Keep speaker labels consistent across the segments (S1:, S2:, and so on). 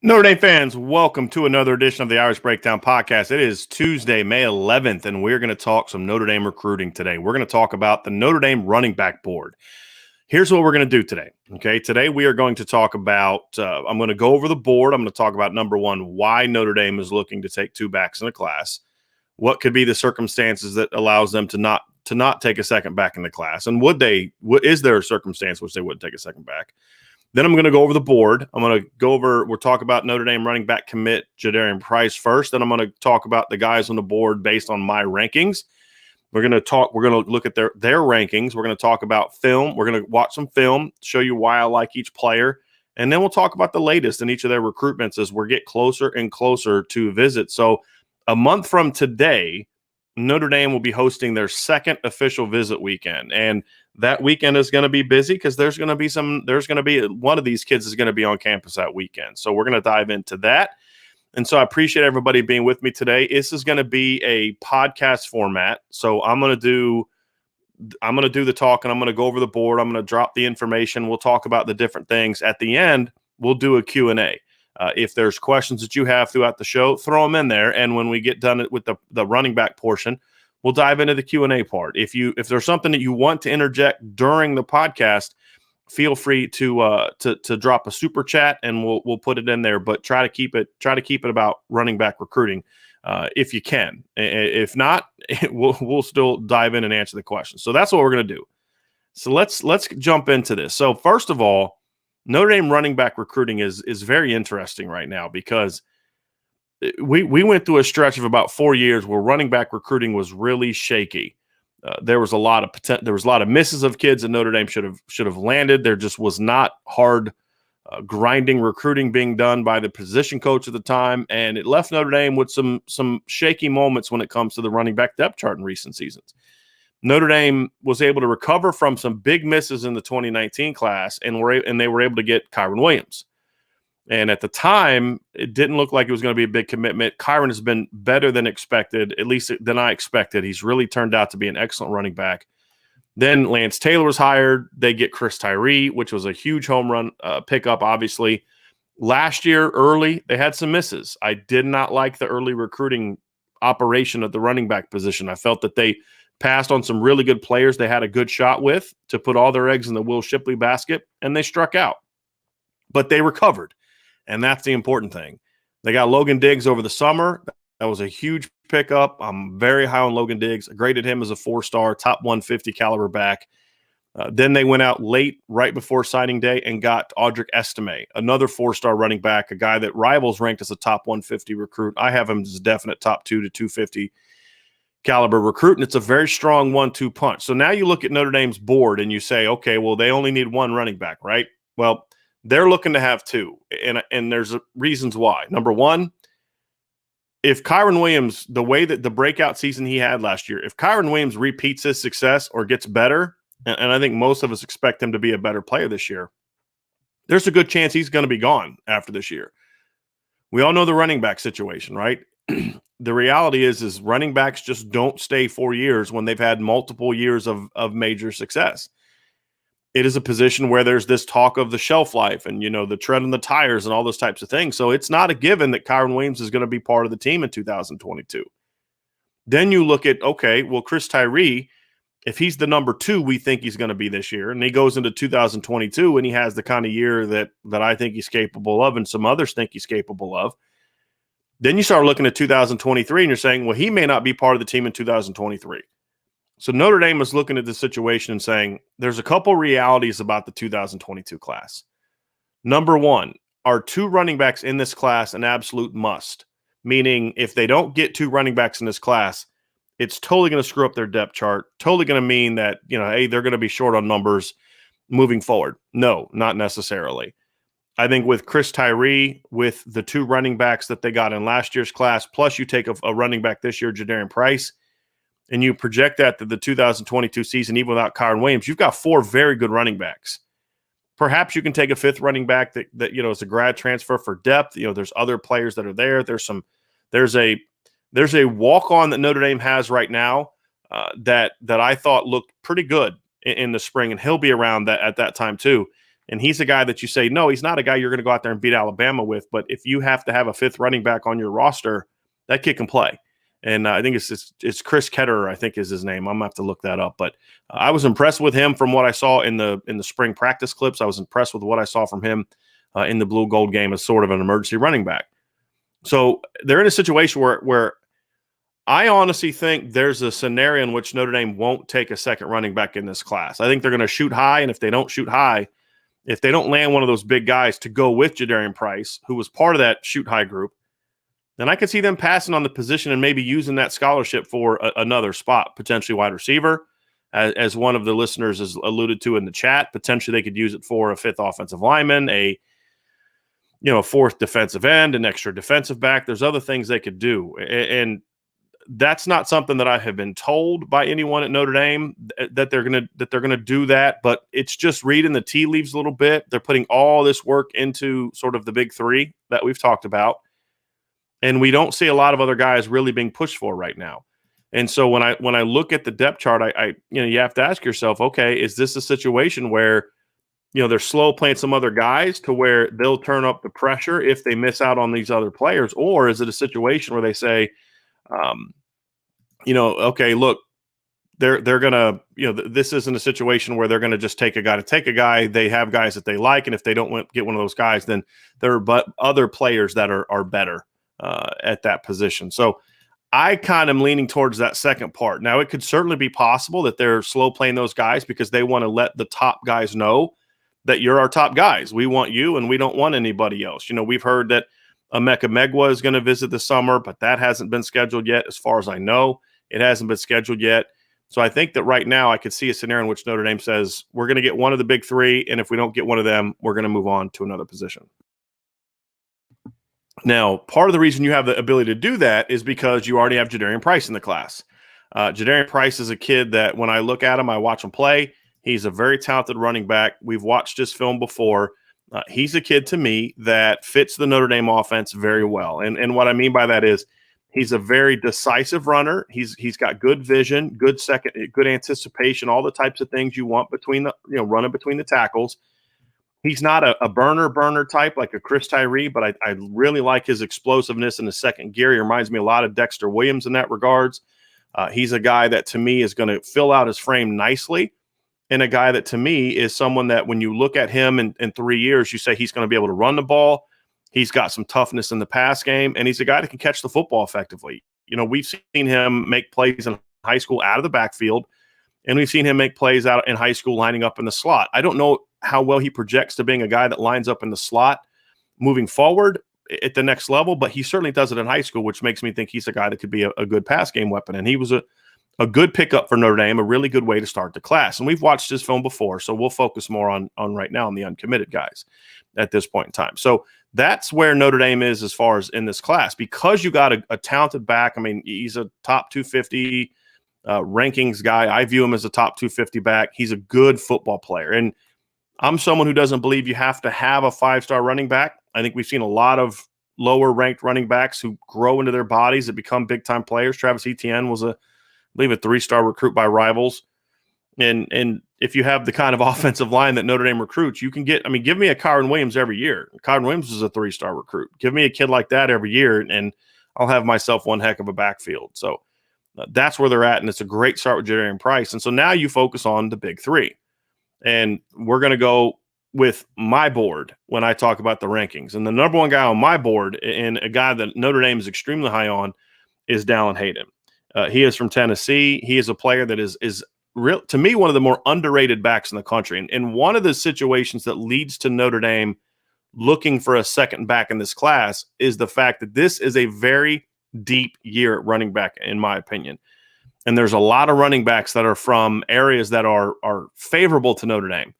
S1: Notre Dame fans, welcome to another edition of the Irish Breakdown Podcast. It is Tuesday, May 11th, and we're going to talk some Notre Dame recruiting today. We're going to talk about the Notre Dame running back board. Here's what we're going to do today. Okay, today we are going to talk about, I'm going to go over the board. I'm going to talk about, number one, why Notre Dame is looking to take two backs in a class. What could be the circumstances that allows them to not take a second back in the class? And is there a circumstance which they wouldn't take a second back? Then I'm going to go over the board. We'll talk about Notre Dame running back commit Jadarian Price first. Then I'm going to talk about the guys on the board based on my rankings. We're going to look at their rankings. We're going to talk about film. We're going to watch some film, show you why I like each player. And then we'll talk about the latest in each of their recruitments as we get closer and closer to visits. So a month from today, Notre Dame will be hosting their second official visit weekend. And that weekend is going to be busy because there's going to be one of these kids is going to be on campus that weekend. So we're going to dive into that. And so I appreciate everybody being with me today. This is going to be a podcast format. So I'm going to do the talk and I'm going to go over the board. I'm going to drop the information. We'll talk about the different things. At the end, we'll do a Q&A. If there's questions that you have throughout the show, throw them in there. And when we get done with the running back portion, we'll dive into the Q&A part. If there's something that you want to interject during the podcast, feel free to drop a super chat and we'll put it in there. But try to keep it about running back recruiting if you can. If not, we'll still dive in and answer the questions. So that's what we're going to do. So let's jump into this. So first of all, Notre Dame running back recruiting is very interesting right now because we went through a stretch of about 4 years where running back recruiting was really shaky. There was a lot of misses of kids that Notre Dame should have landed. There just was not hard grinding recruiting being done by the position coach at the time, and it left Notre Dame with some shaky moments when it comes to the running back depth chart in recent seasons. Notre Dame was able to recover from some big misses in the 2019 class, and they were able to get Kyron Williams. And at the time, it didn't look like it was going to be a big commitment. Kyron has been better than expected, at least than I expected. He's really turned out to be an excellent running back. Then Lance Taylor was hired. They get Chris Tyree, which was a huge home run pickup, obviously. Last year, early, they had some misses. I did not like the early recruiting operation at the running back position. I felt that they passed on some really good players they had a good shot with to put all their eggs in the Will Shipley basket, and they struck out. But they recovered. And that's the important thing. They got Logan Diggs over the summer. That was a huge pickup. I'm very high on Logan Diggs. I graded him as a 4-star, top 150 caliber back. Then they went out late, right before signing day, and got Audric Estime, another 4-star running back, a guy that Rivals ranked as a top 150 recruit. I have him as a definite top 2 to 250 caliber recruit, and it's a very strong 1-2 punch. So now you look at Notre Dame's board and you say, okay, well, they only need one running back, right? Well, they're looking to have two, and there's reasons why. Number one, if Kyron Williams, the way that the breakout season he had last year, if Kyron Williams repeats his success or gets better, and I think most of us expect him to be a better player this year, there's a good chance he's going to be gone after this year. We all know the running back situation, right? The reality is running backs just don't stay 4 years when they've had multiple years of major success. It is a position where there's this talk of the shelf life and, the tread on the tires and all those types of things. So it's not a given that Kyron Williams is going to be part of the team in 2022. Then you look at, okay, well, Chris Tyree, if he's the number 2 we think he's going to be this year, and he goes into 2022 and he has the kind of year that I think he's capable of and some others think he's capable of, then you start looking at 2023 and you're saying, well, he may not be part of the team in 2023. So Notre Dame is looking at the situation and saying there's a couple realities about the 2022 class. Number one, are 2 running backs in this class an absolute must? Meaning if they don't get 2 running backs in this class, it's totally going to screw up their depth chart, totally going to mean that, hey, they're going to be short on numbers moving forward. No, not necessarily. I think with Chris Tyree, with the 2 running backs that they got in last year's class, plus you take a running back this year, Jadarian Price, and you project that to the 2022 season, even without Kyron Williams, you've got 4 very good running backs. Perhaps you can take a 5th running back that is a grad transfer for depth. There's other players that are there. There's a walk-on that Notre Dame has right now that I thought looked pretty good in the spring, and he'll be around that at that time too. And he's a guy that you say, no, he's not a guy you're going to go out there and beat Alabama with. But if you have to have a fifth running back on your roster, that kid can play. And I think it's Chris Ketterer, I think is his name. I'm going to have to look that up. But I was impressed with him from what I saw in the spring practice clips. I was impressed with what I saw from him in the blue gold game as sort of an emergency running back. So they're in a situation where I honestly think there's a scenario in which Notre Dame won't take a second running back in this class. I think they're going to shoot high, and if they don't shoot high, if they don't land one of those big guys to go with Jadarian Price, who was part of that shoot high group, then I could see them passing on the position and maybe using that scholarship for another spot, potentially wide receiver, as one of the listeners has alluded to in the chat. Potentially they could use it for a fifth offensive lineman, a fourth defensive end, an extra defensive back. There's other things they could do. And that's not something that I have been told by anyone at Notre Dame that they're gonna do that, but it's just reading the tea leaves a little bit. They're putting all this work into sort of the big three that we've talked about, and we don't see a lot of other guys really being pushed for right now. And so when I look at the depth chart, I you have to ask yourself, okay, is this a situation where they're slow playing some other guys to where they'll turn up the pressure if they miss out on these other players, or is it a situation where they say, okay, look, they're gonna, this isn't a situation where they're gonna just take a guy. They have guys that they like, and if they don't get one of those guys, then there are other players that are better at that position. So I kind of am leaning towards that second part. Now, it could certainly be possible that they're slow playing those guys because they want to let the top guys know that you're our top guys. We want you, and we don't want anybody else. We've heard that Emeka Megwa is going to visit this summer, but that hasn't been scheduled yet. As far as I know, it hasn't been scheduled yet. So I think that right now I could see a scenario in which Notre Dame says, we're going to get one of the big three, and if we don't get one of them, we're going to move on to another position. Now, part of the reason you have the ability to do that is because you already have Jadarian Price in the class. Jadarian Price is a kid that when I look at him, I watch him play. He's a very talented running back. We've watched his film before. He's a kid to me that fits the Notre Dame offense very well. And what I mean by that is he's a very decisive runner. He's got good vision, good anticipation, all the types of things you want between running between the tackles. He's not a burner type like a Chris Tyree, but I really like his explosiveness in the second gear. He reminds me a lot of Dexter Williams in that regards. He's a guy that to me is going to fill out his frame nicely. And a guy that to me is someone that when you look at him in 3 years, you say he's going to be able to run the ball. He's got some toughness in the pass game, and he's a guy that can catch the football effectively. We've seen him make plays in high school out of the backfield, and we've seen him make plays out in high school lining up in the slot. I don't know how well he projects to being a guy that lines up in the slot moving forward at the next level, but he certainly does it in high school, which makes me think he's a guy that could be a good pass game weapon. And he was a good pickup for Notre Dame, a really good way to start the class. And we've watched his film before, so we'll focus more on right now on the uncommitted guys at this point in time. So that's where Notre Dame is as far as in this class, because you got a talented back. I mean, he's a top 250 rankings guy. I view him as a top 250 back. He's a good football player. And I'm someone who doesn't believe you have to have a five-star running back. I think we've seen a lot of lower-ranked running backs who grow into their bodies that become big-time players. Travis Etienne was I believe a 3-star recruit by Rivals. And if you have the kind of offensive line that Notre Dame recruits, you can get – give me a Kyron Williams every year. Kyron Williams is a 3-star recruit. Give me a kid like that every year, and I'll have myself one heck of a backfield. So that's where they're at, and it's a great start with Jadarian Price. And so now you focus on the big three. And we're going to go with my board when I talk about the rankings. And the number one guy on my board, and a guy that Notre Dame is extremely high on, is Dallin Hayden. He is from Tennessee. He is a player that is real, to me, one of the more underrated backs in the country. And one of the situations that leads to Notre Dame looking for a second back in this class is the fact that this is a very deep year at running back, in my opinion. And there's a lot of running backs that are from areas that are favorable to Notre Dame.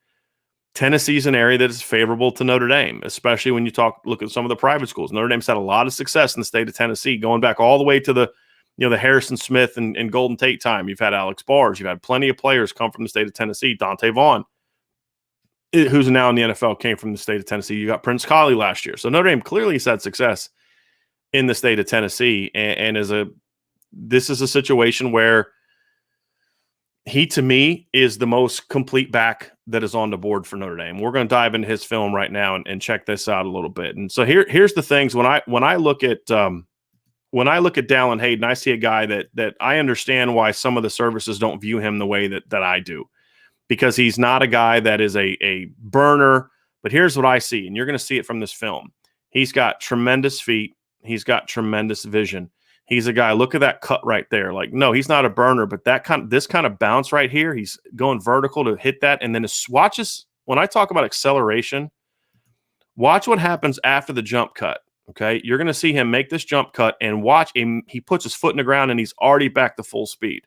S1: Tennessee is an area that is favorable to Notre Dame, especially when you look at some of the private schools. Notre Dame's had a lot of success in the state of Tennessee, going back all the way to the Harrison Smith and Golden Tate time. You've had Alex Bars. You've had plenty of players come from the state of Tennessee. Dante Vaughn, who's now in the NFL, came from the state of Tennessee. You got Prince Collie last year. So Notre Dame clearly has had success in the state of Tennessee, and this is a situation where he, to me, is the most complete back that is on the board for Notre Dame. We're going to dive into his film right now and check this out a little bit. And so here's the things when I look at Dallin Hayden, I see a guy that I understand why some of the services don't view him the way that I do, because he's not a guy that is a burner. But here's what I see, and you're going to see it from this film. He's got tremendous feet. He's got tremendous vision. He's a guy, look at that cut right there. Like, no, he's not a burner, but this kind of bounce right here, he's going vertical to hit that. And then watches, when I talk about acceleration, watch what happens after the jump cut. Okay. You're going to see him make this jump cut and watch him. He puts his foot in the ground and he's already back to full speed.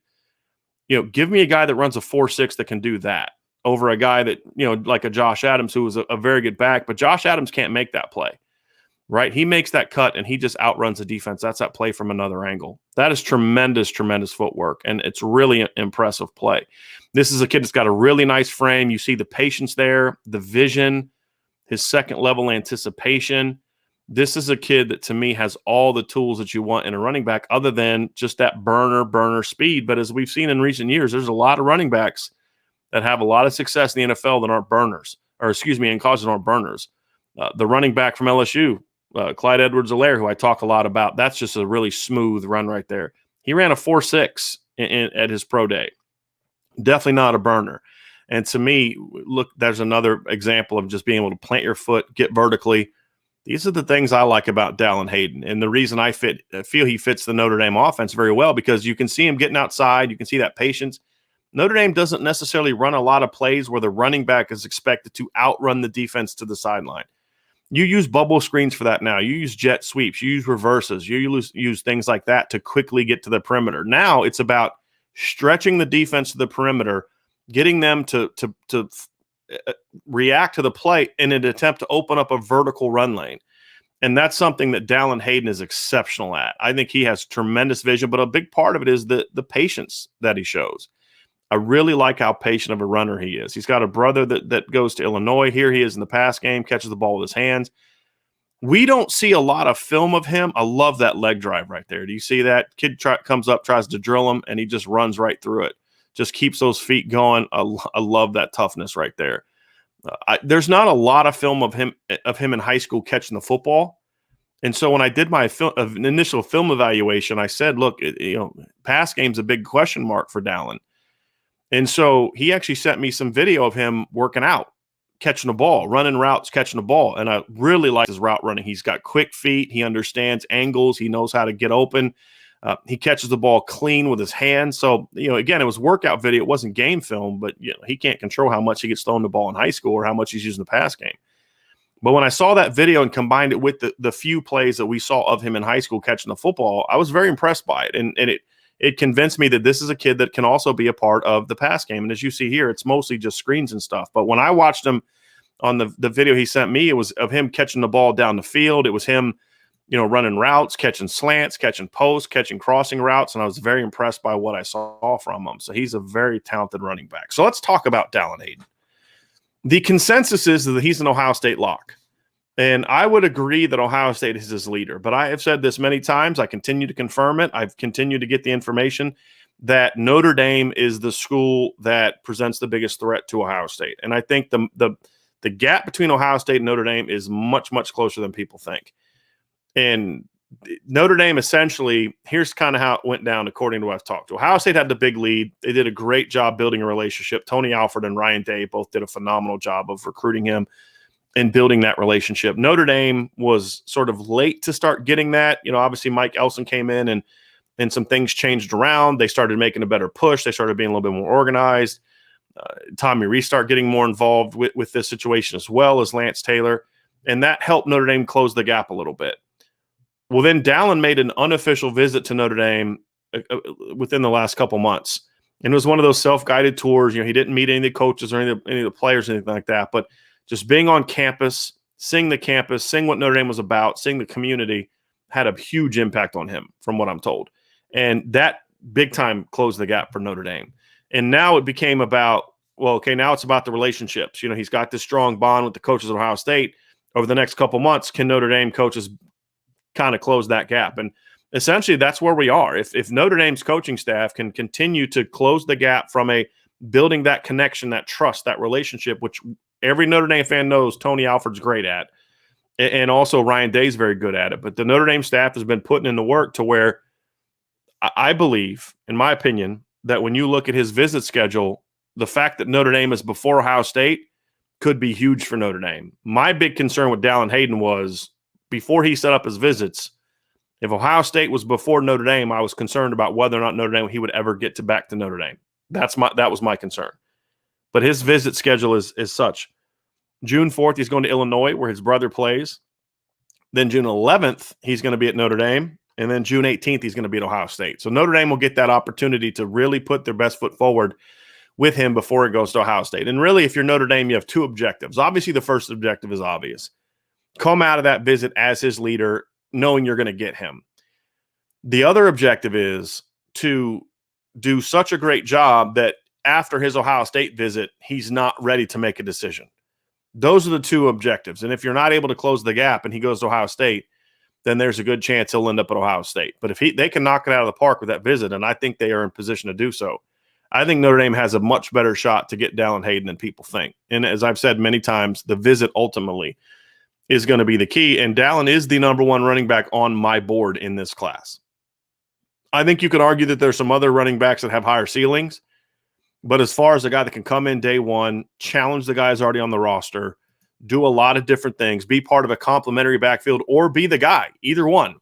S1: Give me a guy that runs a 4.6 that can do that over a guy that, like a Josh Adams, who was a very good back, but Josh Adams can't make that play. Right? He makes that cut and he just outruns the defense. That's that play from another angle. That is tremendous, tremendous footwork. And it's really an impressive play. This is a kid that's got a really nice frame. You see the patience there, the vision, his second level anticipation. This is a kid that, to me, has all the tools that you want in a running back other than just that burner speed. But as we've seen in recent years, there's a lot of running backs that have a lot of success in the NFL that aren't burners, in college that aren't burners. The running back from LSU, Clyde Edwards-Helaire, who I talk a lot about, that's just a really smooth run right there. He ran a 4.6 at his pro day. Definitely not a burner. And to me, look, there's another example of just being able to plant your foot, get vertically. These are the things I like about Dallin Hayden. And the reason I feel he fits the Notre Dame offense very well, because you can see him getting outside. You can see that patience. Notre Dame doesn't necessarily run a lot of plays where the running back is expected to outrun the defense to the sideline. You use bubble screens for that now. You use jet sweeps. You use reverses. You use things like that to quickly get to the perimeter. Now it's about stretching the defense to the perimeter, getting them to react to the play in an attempt to open up a vertical run lane. And that's something that Dallin Hayden is exceptional at. I think he has tremendous vision, but a big part of it is the patience that he shows. I really like how patient of a runner he is. He's got a brother that goes to Illinois. Here he is in the pass game, catches the ball with his hands. We don't see a lot of film of him. I love that leg drive right there. Do you see that? Kid comes up, tries to drill him, and he just runs right through it. Just keeps those feet going. I love that toughness right there. There's not a lot of film of him in high school catching the football. And so when I did my initial film evaluation, I said, look, pass game's a big question mark for Dallin. And so he actually sent me some video of him working out, catching the ball, running routes, catching the ball. And I really like his route running. He's got quick feet. He understands angles. He knows how to get open. He catches the ball clean with his hands. So, again, it was workout video. It wasn't game film, but he can't control how much he gets thrown the ball in high school or how much he's using the pass game. But when I saw that video and combined it with the few plays that we saw of him in high school catching the football, I was very impressed by it. And it convinced me that this is a kid that can also be a part of the pass game. And as you see here, it's mostly just screens and stuff. But when I watched him on the video he sent me, it was of him catching the ball down the field. It was him, running routes, catching slants, catching posts, catching crossing routes. And I was very impressed by what I saw from him. So he's a very talented running back. So let's talk about Dallin Hayden. The consensus is that he's an Ohio State lock. And I would agree that Ohio State is his leader. But I have said this many times. I continue to confirm it. I've continued to get the information that Notre Dame is the school that presents the biggest threat to Ohio State. And I think the gap between Ohio State and Notre Dame is much, much closer than people think. And Notre Dame, essentially, here's kind of how it went down according to what I've talked to. Ohio State had the big lead. They did a great job building a relationship. Tony Alford and Ryan Day both did a phenomenal job of recruiting him and building that relationship. Notre Dame was sort of late to start getting that. Obviously Mike Elson came in and some things changed around. They started making a better push. They started being a little bit more organized. Tommy Rees started getting more involved with this situation, as well as Lance Taylor. And that helped Notre Dame close the gap a little bit. Well, then Dallin made an unofficial visit to Notre Dame within the last couple months. And it was one of those self-guided tours. He didn't meet any of the coaches or any of the players or anything like that. But just being on campus, seeing the campus, seeing what Notre Dame was about, seeing the community had a huge impact on him, from what I'm told. And that big time closed the gap for Notre Dame. And now it became about, now it's about the relationships. He's got this strong bond with the coaches of Ohio State. Over the next couple months, can Notre Dame coaches kind of close that gap? And essentially that's where we are. If Notre Dame's coaching staff can continue to close the gap from a building that connection, that trust, that relationship, which every Notre Dame fan knows Tony Alford's great at, and also Ryan Day's very good at it. But the Notre Dame staff has been putting in the work to where I believe, in my opinion, that when you look at his visit schedule, the fact that Notre Dame is before Ohio State could be huge for Notre Dame. My big concern with Dallin Hayden was before he set up his visits, if Ohio State was before Notre Dame, I was concerned about whether or not Notre Dame he would ever get back to Notre Dame. That was my concern. But his visit schedule is such. June 4th, he's going to Illinois, where his brother plays. Then June 11th, he's going to be at Notre Dame. And then June 18th, he's going to be at Ohio State. So Notre Dame will get that opportunity to really put their best foot forward with him before it goes to Ohio State. And really, if you're Notre Dame, you have two objectives. Obviously, the first objective is obvious. Come out of that visit as his leader, knowing you're going to get him. The other objective is to do such a great job that after his Ohio State visit, he's not ready to make a decision. Those are the two objectives. And if you're not able to close the gap and he goes to Ohio State, then there's a good chance he'll end up at Ohio State. But if they can knock it out of the park with that visit, and I think they are in position to do so, I think Notre Dame has a much better shot to get Dallin Hayden than people think. And as I've said many times, the visit ultimately is going to be the key. And Dallin is the number one running back on my board in this class. I think you could argue that there's some other running backs that have higher ceilings. But as far as a guy that can come in day one, challenge the guys already on the roster, do a lot of different things, be part of a complementary backfield, or be the guy, either one.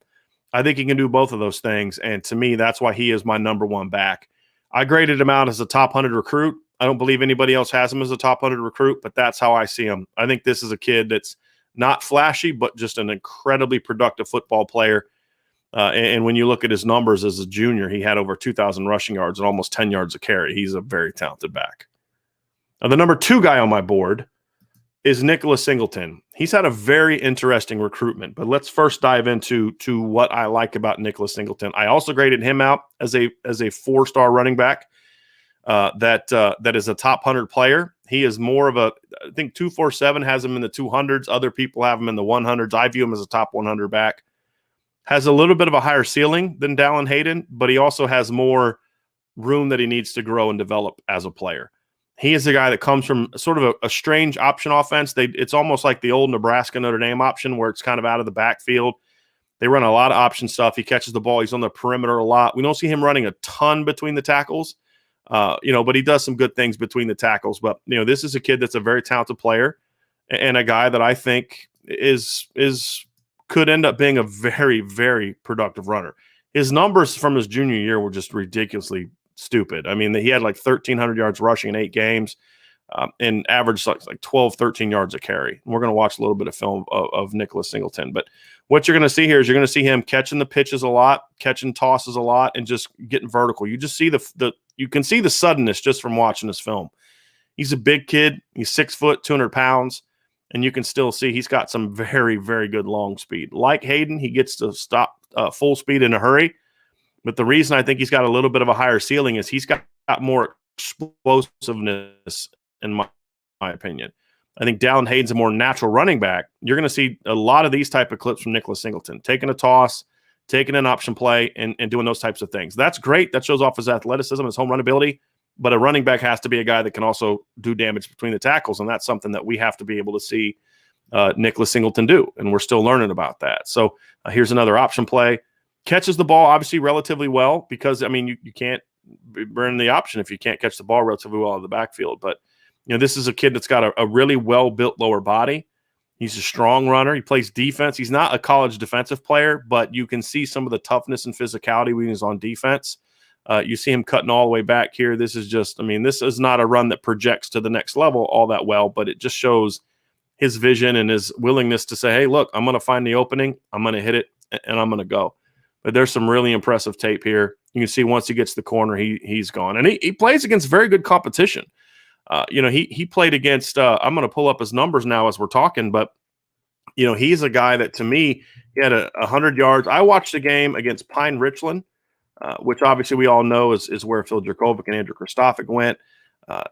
S1: I think he can do both of those things. And to me, that's why he is my number one back. I graded him out as a top 100 recruit. I don't believe anybody else has him as a top 100 recruit, but that's how I see him. I think this is a kid that's not flashy, but just an incredibly productive football player. And when you look at his numbers as a junior, he had over 2,000 rushing yards and almost 10 yards a carry. He's a very talented back. Now, the number two guy on my board is Nicholas Singleton. He's had a very interesting recruitment, but let's first dive into what I like about Nicholas Singleton. I also graded him out as a 4-star running back that is a top 100 player. He is more of I think 247 has him in the 200s. Other people have him in the 100s. I view him as a top 100 back. Has a little bit of a higher ceiling than Dallin Hayden, but he also has more room that he needs to grow and develop as a player. He is a guy that comes from sort of a strange option offense. It's almost like the old Nebraska Notre Dame option where it's kind of out of the backfield. They run a lot of option stuff. He catches the ball. He's on the perimeter a lot. We don't see him running a ton between the tackles, but he does some good things between the tackles. But, this is a kid that's a very talented player and a guy that I think could end up being a very, very productive runner. His numbers from his junior year were just ridiculously stupid. I mean, he had like 1,300 yards rushing in 8 games and averaged like 12, 13 yards a carry. And we're going to watch a little bit of film of Nicholas Singleton. But what you're going to see here is you're going to see him catching the pitches a lot, catching tosses a lot, and just getting vertical. You just see you can see the suddenness just from watching this film. He's a big kid. He's 6 foot, 200 pounds. And you can still see he's got some very, very good long speed. Like Hayden, he gets to stop full speed in a hurry. But the reason I think he's got a little bit of a higher ceiling is he's got more explosiveness, in my opinion. I think Dallin Hayden's a more natural running back. You're going to see a lot of these type of clips from Nicholas Singleton, taking a toss, taking an option play, and doing those types of things. That's great. That shows off his athleticism, his home run ability. But a running back has to be a guy that can also do damage between the tackles, and that's something that we have to be able to see Nicholas Singleton do, and we're still learning about that. So here's another option play. Catches the ball, obviously, relatively well because, you can't burn the option if you can't catch the ball relatively well out of the backfield. But, this is a kid that's got a really well-built lower body. He's a strong runner. He plays defense. He's not a college defensive player, but you can see some of the toughness and physicality when he's on defense. You see him cutting all the way back here. This is just, this is not a run that projects to the next level all that well, but it just shows his vision and his willingness to say, hey, look, I'm going to find the opening. I'm going to hit it, and I'm going to go. But there's some really impressive tape here. You can see once he gets to the corner, he's gone. And he plays against very good competition. He played against, I'm going to pull up his numbers now as we're talking, but, he's a guy that to me, he had 100 yards. I watched the game against Pine Richland, which obviously we all know is where Phil Dracovic and Andrew Kristofic went.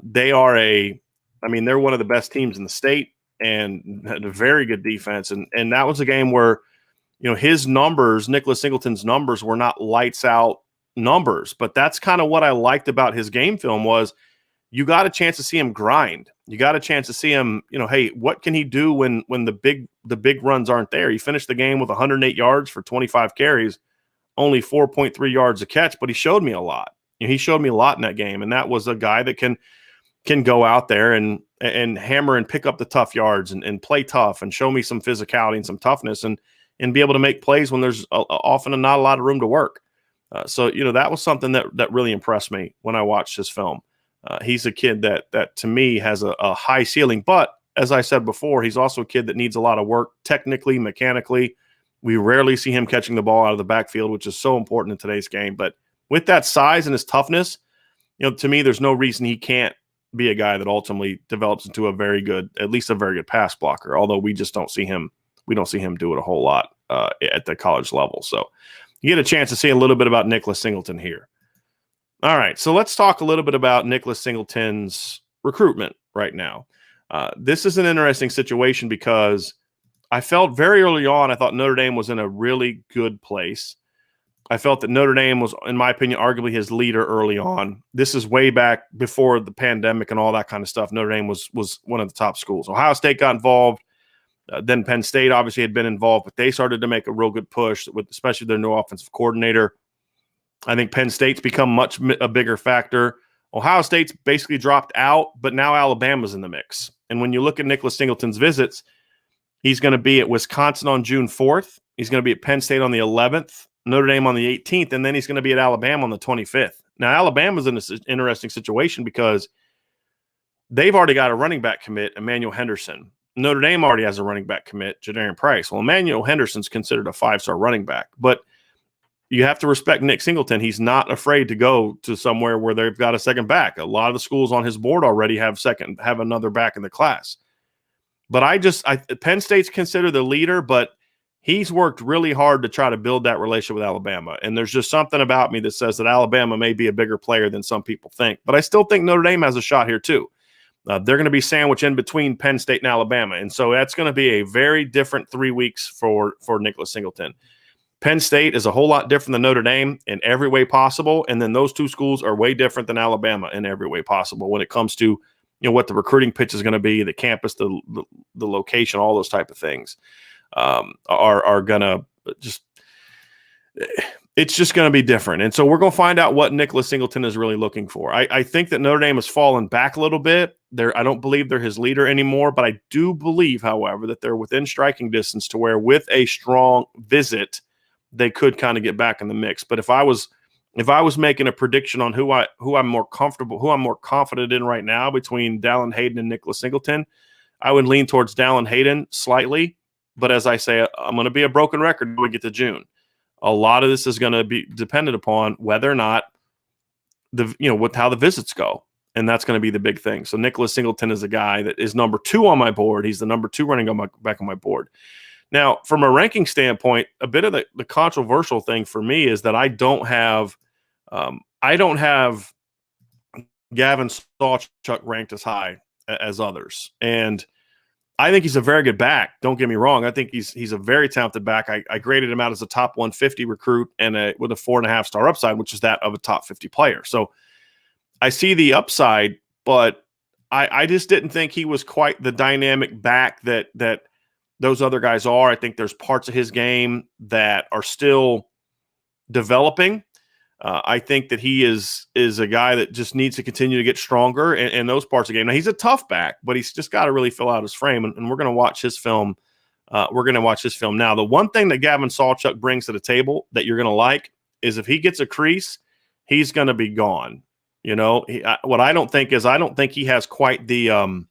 S1: They're one of the best teams in the state and had a very good defense. And that was a game where, his numbers, Nicholas Singleton's numbers, were not lights out numbers, but that's kind of what I liked about his game film was you got a chance to see him grind. You got a chance to see him, hey, what can he do when the big runs aren't there? He finished the game with 108 yards for 25 carries, only 4.3 yards a catch, but he showed me a lot. He showed me a lot in that game, and that was a guy that can go out there and hammer and pick up the tough yards and play tough and show me some physicality and some toughness and be able to make plays when there's often not a lot of room to work. So that was something that really impressed me when I watched his film. He's a kid that to me has a high ceiling, but as I said before, he's also a kid that needs a lot of work technically, mechanically. We rarely see him catching the ball out of the backfield, which is so important in today's game. But with that size and his toughness, to me, there's no reason he can't be a guy that ultimately develops into at least a very good pass blocker. Although we just don't see him do it a whole lot at the college level. So you get a chance to see a little bit about Nicholas Singleton here. All right, so let's talk a little bit about Nicholas Singleton's recruitment right now. This is an interesting situation because I felt very early on, I thought Notre Dame was in a really good place. I felt that Notre Dame was, in my opinion, arguably his leader early on. This is way back before the pandemic and all that kind of stuff. Notre Dame was one of the top schools. Ohio State got involved. Then Penn State obviously had been involved, but they started to make a real good push, with especially their new offensive coordinator. I think Penn State's become a bigger factor. Ohio State's basically dropped out, but now Alabama's in the mix. And when you look at Nicholas Singleton's visits, he's going to be at Wisconsin on June 4th. He's going to be at Penn State on the 11th, Notre Dame on the 18th, and then he's going to be at Alabama on the 25th. Now, Alabama's in an interesting situation because they've already got a running back commit, Emmanuel Henderson. Notre Dame already has a running back commit, Jadarian Price. Well, Emmanuel Henderson's considered a 5-star running back, but you have to respect Nick Singleton. He's not afraid to go to somewhere where they've got a second back. A lot of the schools on his board already have another back in the class. But Penn State's considered the leader, but he's worked really hard to try to build that relationship with Alabama. And there's just something about me that says that Alabama may be a bigger player than some people think. But I still think Notre Dame has a shot here too. They're going to be sandwiched in between Penn State and Alabama. And so that's going to be a very different 3 weeks for Nicholas Singleton. Penn State is a whole lot different than Notre Dame in every way possible. And then those two schools are way different than Alabama in every way possible when it comes to what the recruiting pitch is going to be, the campus, the location, all those type of things are going to just – it's just going to be different. And so we're going to find out what Nicholas Singleton is really looking for. I think that Notre Dame has fallen back a little bit. I don't believe they're his leader anymore, but I do believe, however, that they're within striking distance to where with a strong visit – they could kind of get back in the mix. But if I was making a prediction on who I'm more confident in right now between Dallin Hayden and Nicholas Singleton, I would lean towards Dallin Hayden slightly. But as I say, I'm going to be a broken record when we get to June. A lot of this is going to be dependent upon whether or not how the visits go. And that's going to be the big thing. So Nicholas Singleton is a guy that is number 2 on my board. He's the number 2 running back on my board. Now, from a ranking standpoint, a bit of the controversial thing for me is that I don't have Gavin Sawchuk ranked as high as others. And I think he's a very good back. Don't get me wrong. I think he's a very talented back. I graded him out as a top 150 recruit and with a 4.5-star upside, which is that of a top 50 player. So I see the upside, but I just didn't think he was quite the dynamic back that those other guys are. I think there's parts of his game that are still developing. I think that he is a guy that just needs to continue to get stronger in those parts of the game. Now, he's a tough back, but he's just got to really fill out his frame, and we're going to watch his film. Now, the one thing that Gavin Sawchuk brings to the table that you're going to like is if he gets a crease, he's going to be gone. What I don't think he has quite the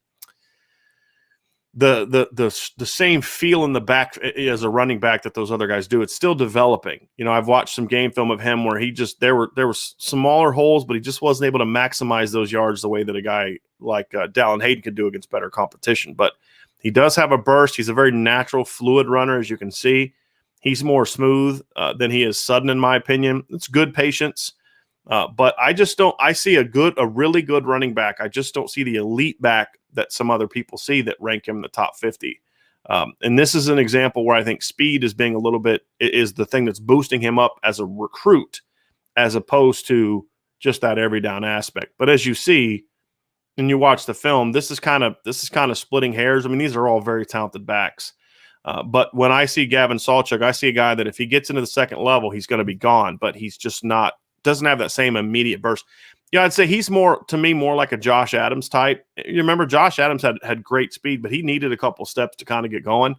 S1: same feel in the back as a running back that those other guys do. It's still developing. I've watched some game film of him where there were smaller holes, but he just wasn't able to maximize those yards the way that a guy like Dallin Hayden could do against better competition. But he does have a burst. He's a very natural, fluid runner, as you can see. He's more smooth than he is sudden, in my opinion. It's good patience. But I see a really good running back. I just don't see the elite back that some other people see that rank him in the top 50. And this is an example where I think speed is being is the thing that's boosting him up as a recruit, as opposed to just that every down aspect. But as you see, and you watch the film, this is kind of splitting hairs. I mean, these are all very talented backs. But when I see Gavin Sawchuk, I see a guy that if he gets into the second level, he's going to be gone, but he's just doesn't have that same immediate burst. Yeah, I'd say he's more like a Josh Adams type. You remember Josh Adams had great speed, but he needed a couple steps to kind of get going.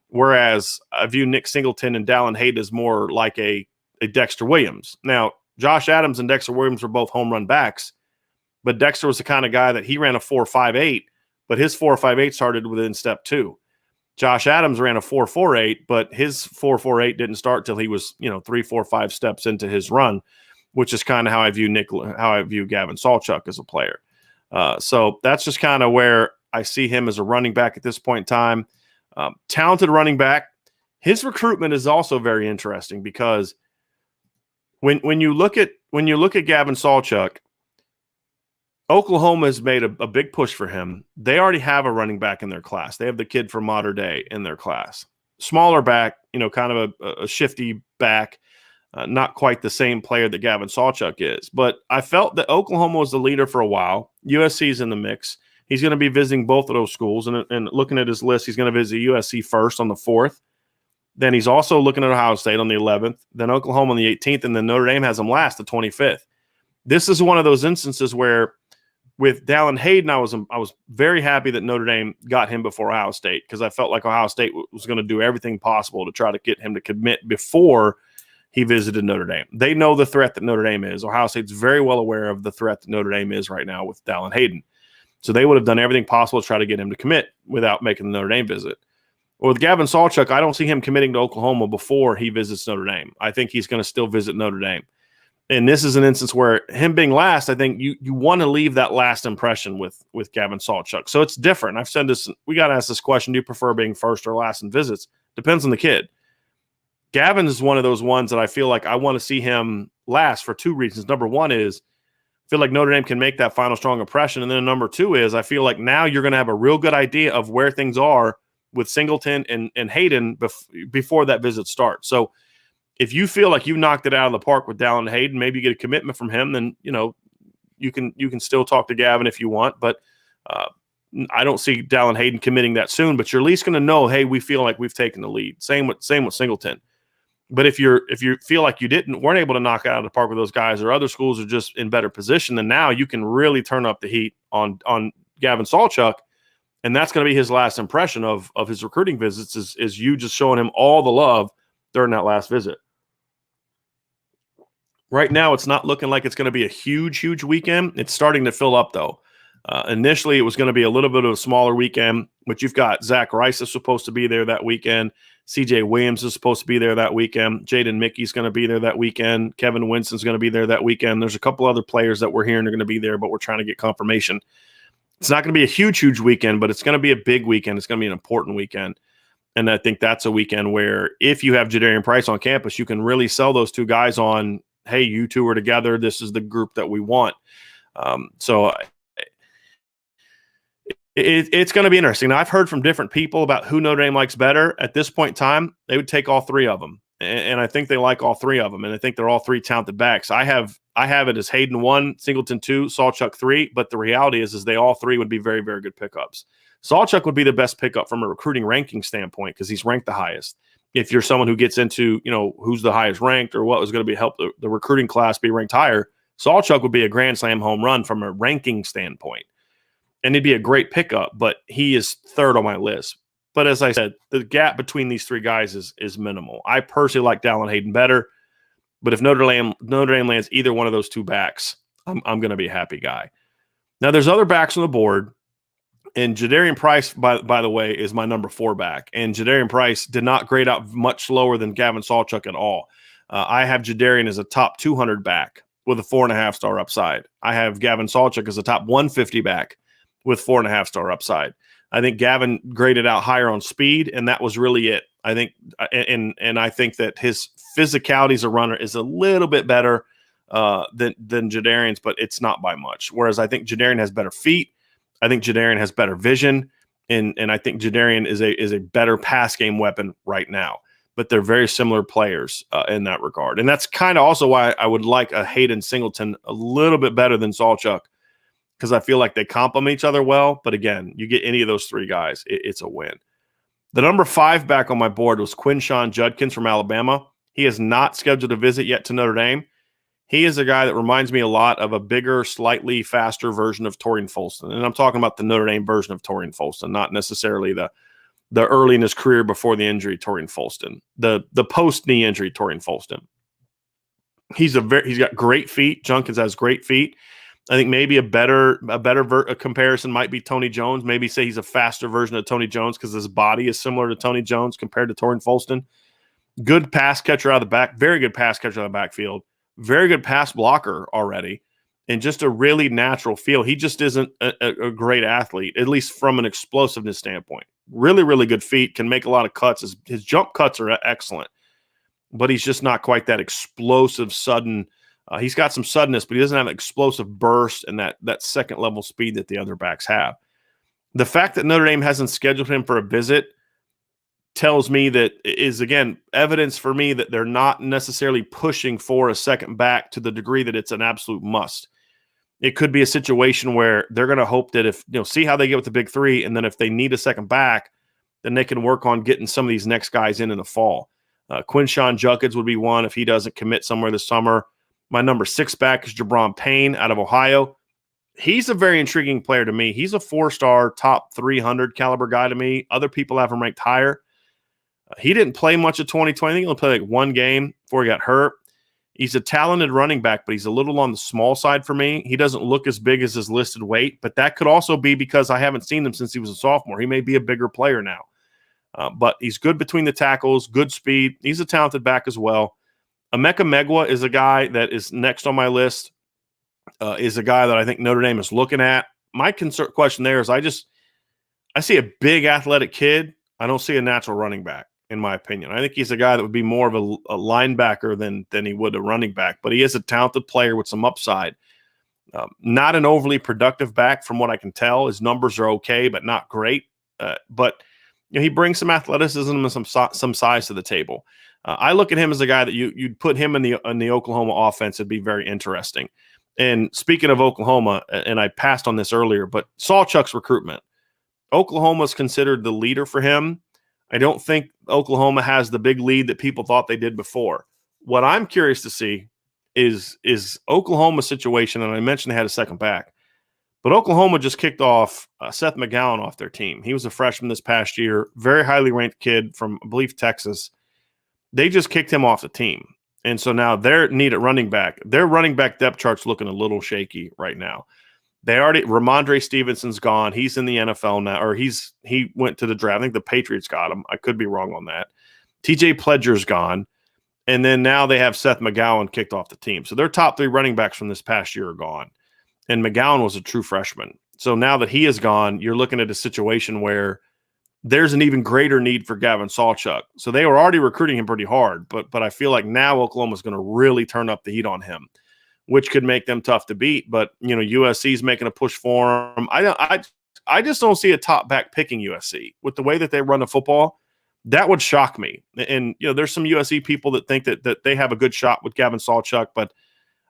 S1: Whereas I view Nick Singleton and Dallin Hayden as more like a Dexter Williams. Now, Josh Adams and Dexter Williams were both home run backs, but Dexter was the kind of guy that he ran a 4.58, but his 4.58 started within step 2. Josh Adams ran a 4.48, but his 4.48 didn't start till he was 3, 4, 5 steps into his run, which is kind of how I view Gavin Sawchuk as a player. So that's just kind of where I see him as a running back at this point in time. Talented running back. His recruitment is also very interesting because when you look at Gavin Sawchuk, Oklahoma has made a big push for him. They already have a running back in their class. They have the kid from Mater Dei in their class. Smaller back, kind of a shifty back, not quite the same player that Gavin Sawchuk is. But I felt that Oklahoma was the leader for a while. USC's in the mix. He's going to be visiting both of those schools. And looking at his list, he's going to visit USC first on the 4th. Then he's also looking at Ohio State on the 11th. Then Oklahoma on the 18th. And then Notre Dame has him last, the 25th. This is one of those instances where with Dallin Hayden, I was very happy that Notre Dame got him before Ohio State because I felt like Ohio State was going to do everything possible to try to get him to commit before he visited Notre Dame. They know the threat that Notre Dame is. Ohio State's very well aware of the threat that Notre Dame is right now with Dallin Hayden. So they would have done everything possible to try to get him to commit without making the Notre Dame visit. Well, with Gavin Sawchuk, I don't see him committing to Oklahoma before he visits Notre Dame. I think he's going to still visit Notre Dame. And this is an instance where him being last, I think you want to leave that last impression with Gavin Sawchuk. So it's different. I've said this, we got to ask this question, do you prefer being first or last in visits? Depends on the kid. Gavin is one of those ones that I feel like I want to see him last for 2 reasons. Number one is I feel like Notre Dame can make that final strong impression. And then number 2 is I feel like now you're going to have a real good idea of where things are with Singleton and Hayden before that visit starts. So if you feel like you knocked it out of the park with Dallin Hayden, maybe you get a commitment from him, then you can still talk to Gavin if you want. But I don't see Dallin Hayden committing that soon. But you're at least going to know, hey, we feel like we've taken the lead. Same with Singleton. But if you feel like you weren't able to knock it out of the park with those guys, or other schools are just in better position, then now you can really turn up the heat on Gavin Sawchuk, and that's going to be his last impression of his recruiting visits is you just showing him all the love during that last visit. Right now, it's not looking like it's going to be a huge weekend. It's starting to fill up, though. Initially, it was going to be a little bit of a smaller weekend, but you've got Zach Rice is supposed to be there that weekend. CJ Williams is supposed to be there that weekend. Jaden Mickey's going to be there that weekend. Kevin Winston's going to be there that weekend. There's a couple other players that we're hearing are going to be there, but we're trying to get confirmation. It's not going to be a huge weekend, but it's going to be a big weekend. It's going to be an important weekend. And I think that's a weekend where if you have Jadarian Price on campus, you can really sell those 2 guys on, hey, you 2 are together. This is the group that we want. So it's going to be interesting. Now, I've heard from different people about who Notre Dame likes better. At this point in time, they would take all 3 of them. And I think they like all 3 of them. And I think they're all 3 talented backs. I have it as Hayden 1, Singleton 2, Sawchuk 3. But the reality is they all 3 would be very, very good pickups. Sawchuk would be the best pickup from a recruiting ranking standpoint because he's ranked the highest. If you're someone who gets into, who's the highest ranked or what was going to help the recruiting class be ranked higher, Sawchuk would be a grand slam home run from a ranking standpoint. And it'd be a great pickup, but he is 3rd on my list. But as I said, the gap between these 3 guys is minimal. I personally like Dallin Hayden better, but if Notre Dame lands either one of those 2 backs, I'm going to be a happy guy. Now, there's other backs on the board. And Jadarian Price, by the way, is my number 4 back. And Jadarian Price did not grade out much lower than Gavin Sawchuk at all. I have Jadarian as a top 200 back with a 4.5-star upside. I have Gavin Sawchuk as a top 150 back with 4.5-star upside. I think Gavin graded out higher on speed, and that was really it. I think, and I think that his physicality as a runner is a little bit better than Jadarian's, but it's not by much. Whereas I think Jadarian has better feet. I think Jadarian has better vision, And I think Jadarian is a better pass game weapon right now. But they're very similar players in that regard. And that's kind of also why I would like a Hayden Singleton a little bit better than Sawchuk, because I feel like they complement each other well. But again, you get any of those three guys, it's a win. The number 5 back on my board was Quinshon Judkins from Alabama. He is not scheduled to visit yet to Notre Dame. He is a guy that reminds me a lot of a bigger, slightly faster version of Torian Folston. And I'm talking about the Notre Dame version of Torian Folston, not necessarily the early in his career before the injury Torian Folston, the post-knee injury Torian Folston. He's got great feet. Judkins has great feet. I think maybe a better comparison might be Tony Jones. Maybe say he's a faster version of Tony Jones because his body is similar to Tony Jones compared to Torian Folston. Good pass catcher out of the back. Very good pass catcher out of the backfield. Very good pass blocker already. And just a really natural feel. He just isn't a great athlete, at least from an explosiveness standpoint. Really, really good feet. Can make a lot of cuts. His jump cuts are excellent. But he's just not quite that explosive, sudden. He's got some suddenness, but he doesn't have an explosive burst and that second-level speed that the other backs have. The fact that Notre Dame hasn't scheduled him for a visit tells me that is, again, evidence for me that they're not necessarily pushing for a second back to the degree that it's an absolute must. It could be a situation where they're going to hope that if, see how they get with the big three, and then if they need a second back, then they can work on getting some of these next guys in the fall. Quinshon Judkins would be one if he doesn't commit somewhere this summer. My number 6 back is Jabron Payne out of Ohio. He's a very intriguing player to me. He's a 4-star, top 300 caliber guy to me. Other people have him ranked higher. He didn't play much of 2020. I think he only played like one game before he got hurt. He's a talented running back, but he's a little on the small side for me. He doesn't look as big as his listed weight, but that could also be because I haven't seen him since he was a sophomore. He may be a bigger player now. But he's good between the tackles, good speed. He's a talented back as well. Emeka Megwa is a guy that is next on my list, is a guy that I think Notre Dame is looking at. My question there is I see a big athletic kid. I don't see a natural running back, in my opinion. I think he's a guy that would be more of a linebacker than he would a running back, but he is a talented player with some upside. Not an overly productive back from what I can tell. His numbers are okay, but not great. But he brings some athleticism and some size to the table. I look at him as a guy that you'd put him in the Oklahoma offense. It'd be very interesting. And speaking of Oklahoma, and I passed on this earlier, but Sawchuk's recruitment. Oklahoma's considered the leader for him. I don't think Oklahoma has the big lead that people thought they did before. What I'm curious to see is Oklahoma's situation, and I mentioned they had a second back, but Oklahoma just kicked off Seth McGowan off their team. He was a freshman this past year, very highly ranked kid from, I believe, Texas. They just kicked him off the team. And so now they're need at running back. Their running back depth chart's looking a little shaky right now. Ramondre Stevenson's gone. He's in the NFL now, or he went to the draft. I think the Patriots got him. I could be wrong on that. TJ Pledger's gone. And then now they have Seth McGowan kicked off the team. So their top 3 running backs from this past year are gone. And McGowan was a true freshman. So now that he is gone, you're looking at a situation where there's an even greater need for Gavin Sawchuk. So they were already recruiting him pretty hard, but I feel like now Oklahoma's going to really turn up the heat on him, which could make them tough to beat. But, USC's making a push for him. I just don't see a top back picking USC with the way that they run the football. That would shock me. And, there's some USC people that think that they have a good shot with Gavin Sawchuk, but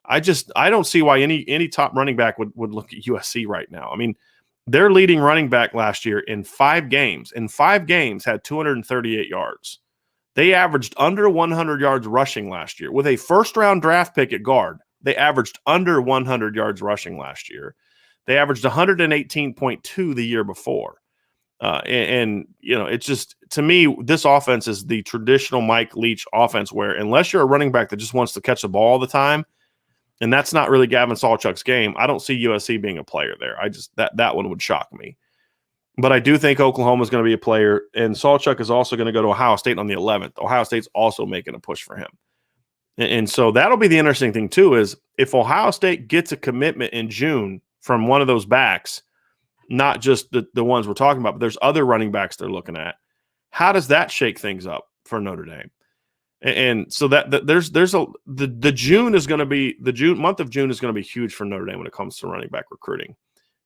S1: I don't see why any top running back would look at USC right now. I mean, their leading running back last year in 5 games had 238 yards. They averaged under 100 yards rushing last year. With a first-round draft pick at guard, they averaged under 100 yards rushing last year. They averaged 118.2 the year before. It's just, to me, this offense is the traditional Mike Leach offense where unless you're a running back that just wants to catch the ball all the time, and that's not really Gavin Sawchuk's game, I don't see USC being a player there. That one would shock me. But I do think Oklahoma is going to be a player, and Sawchuk is also going to go to Ohio State on the 11th. Ohio State's also making a push for him. And so that'll be the interesting thing, too, is if Ohio State gets a commitment in June from one of those backs, not just the ones we're talking about, but there's other running backs they're looking at, how does that shake things up for Notre Dame? And so that the June is going to be the month of June is going to be huge for Notre Dame when it comes to running back recruiting.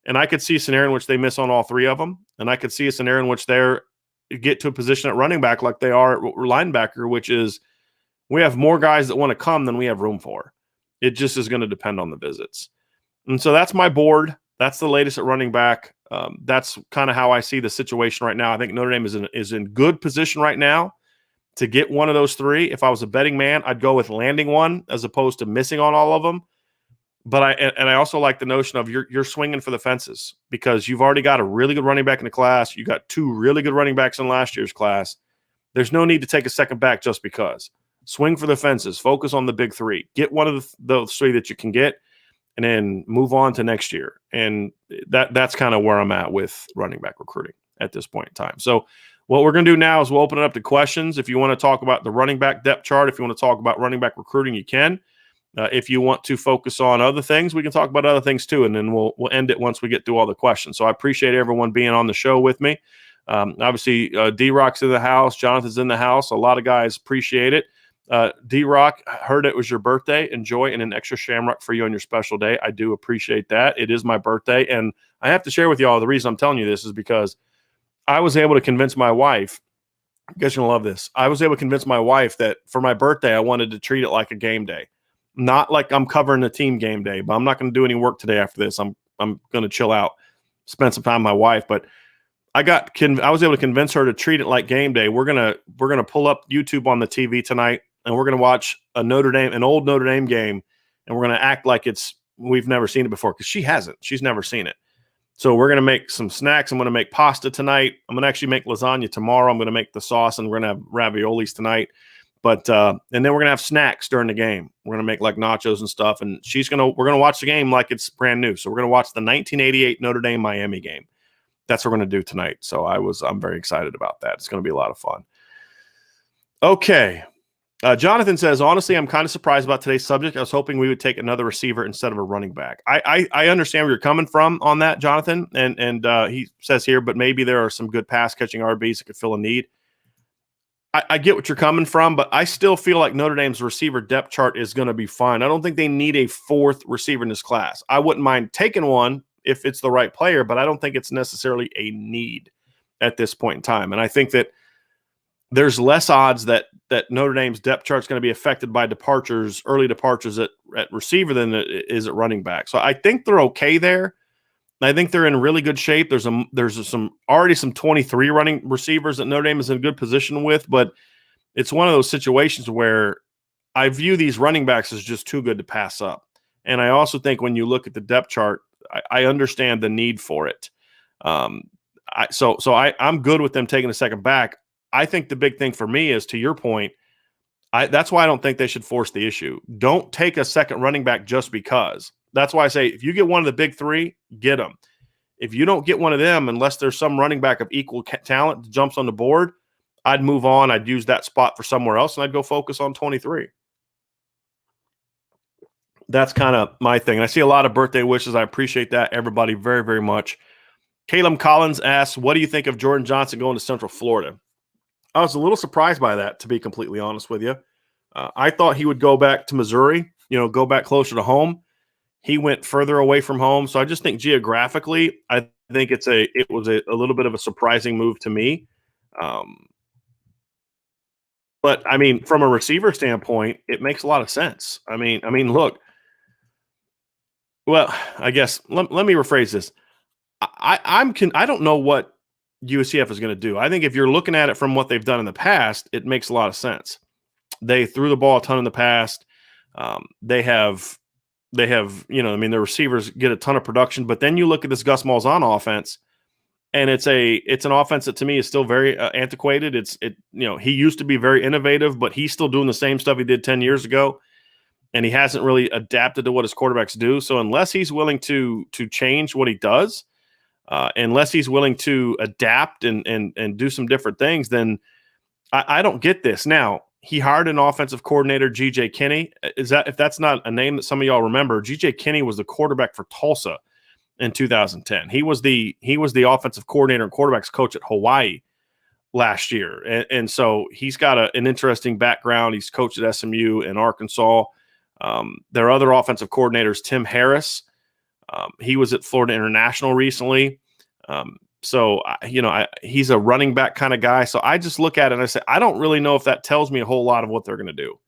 S1: And I could see a scenario in which they miss on all three of them. And I could see a scenario in which they're get to a position at running back like they are at linebacker, which is we have more guys that want to come than we have room for. It just is going to depend on the visits. And so that's my board. That's the latest at running back. That's kind of how I see the situation right now. I think Notre Dame is in good position right now to get one of those three. If I was a betting man, I'd go with landing one as opposed to missing on all of them. But I also like the notion of you're swinging for the fences because you've already got a really good running back in the class. You got two really good running backs in last year's class. There's no need to take a second back just because. Swing for the fences. Focus on the big three. Get one of those three that you can get, and then move on to next year. And that's kind of where I'm at with running back recruiting at this point in time. So what we're going to do now is we'll open it up to questions. If you want to talk about the running back depth chart, if you want to talk about running back recruiting, you can. If you want to focus on other things, we can talk about other things too, and then we'll end it once we get through all the questions. So I appreciate everyone being on the show with me. Obviously, D-Rock's in the house. Jonathan's in the house. A lot of guys appreciate it. D-Rock, heard it was your birthday. Enjoy and an extra shamrock for you on your special day. I do appreciate that. It is my birthday, and I have to share with you all the reason I'm telling you this is because I was able to convince my wife. You guys are going to love this. I was able to convince my wife that for my birthday, I wanted to treat it like a game day. Not like I'm covering the team game day, but I'm not going to do any work today after this. I'm going to chill out, spend some time with my wife. But I was able to convince her to treat it like game day. We're gonna pull up YouTube on the TV tonight, and we're gonna watch an old Notre Dame game, and we're gonna act like we've never seen it before because she hasn't. She's never seen it. So we're gonna make some snacks. I'm gonna make pasta tonight. I'm gonna actually make lasagna tomorrow. I'm gonna make the sauce, and we're gonna have raviolis tonight. But and then we're gonna have snacks during the game. We're gonna make like nachos and stuff, and we're gonna watch the game like it's brand new. So we're gonna watch the 1988 Notre Dame Miami game. That's what we're gonna do tonight. So I'm very excited about that. It's gonna be a lot of fun. Okay. Jonathan says, honestly, I'm kind of surprised about today's subject. I was hoping we would take another receiver instead of a running back. I understand where you're coming from on that, Jonathan. And he says here, but maybe there are some good pass catching RBs that could fill a need. I get what you're coming from, but I still feel like Notre Dame's receiver depth chart is going to be fine. I don't think they need a fourth receiver in this class. I wouldn't mind taking one if it's the right player, but I don't think it's necessarily a need at this point in time. And I think that there's less odds that Notre Dame's depth chart is going to be affected by early departures at receiver than it is at running back. So I think they're okay there. I think they're in really good shape. There's already some 23 running receivers that Notre Dame is in a good position with, but it's one of those situations where I view these running backs as just too good to pass up. And I also think when you look at the depth chart, I understand the need for it. So I'm good with them taking a second back. I think the big thing for me is, to your point, that's why I don't think they should force the issue. Don't take a second running back just because. That's why I say if you get one of the big three, get them. If you don't get one of them, unless there's some running back of equal talent that jumps on the board, I'd move on. I'd use that spot for somewhere else, and I'd go focus on 23. That's kind of my thing. And I see a lot of birthday wishes. I appreciate that, everybody, very, very much. Caleb Collins asks, what do you think of Jordan Johnson going to Central Florida? I was a little surprised by that, to be completely honest with you. I thought he would go back to Missouri, go back closer to home. He went further away from home. So I just think geographically, I think it was a little bit of a surprising move to me. But I mean, from a receiver standpoint, it makes a lot of sense. I mean, look, well, I guess let me rephrase this. I don't know what UCF is going to do. I think if you're looking at it from what they've done in the past, it makes a lot of sense. They threw the ball a ton in the past. They have, their receivers get a ton of production, but then you look at this Gus Malzahn offense, and it's an offense that to me is still very antiquated. He used to be very innovative, but he's still doing the same stuff he did 10 years ago, and he hasn't really adapted to what his quarterbacks do. So unless he's willing to change what he does, unless he's willing to adapt and do some different things, then I don't get this. Now, he hired an offensive coordinator, G.J. Kinney. If that's not a name that some of y'all remember, G.J. Kinney was the quarterback for Tulsa in 2010. He was the offensive coordinator and quarterbacks coach at Hawaii last year. And so he's got an interesting background. He's coached at SMU and Arkansas. There are other offensive coordinators, Tim Harris, He was at Florida International recently. He's a running back kind of guy. So I just look at it and I say, I don't really know if that tells me a whole lot of what they're going to do.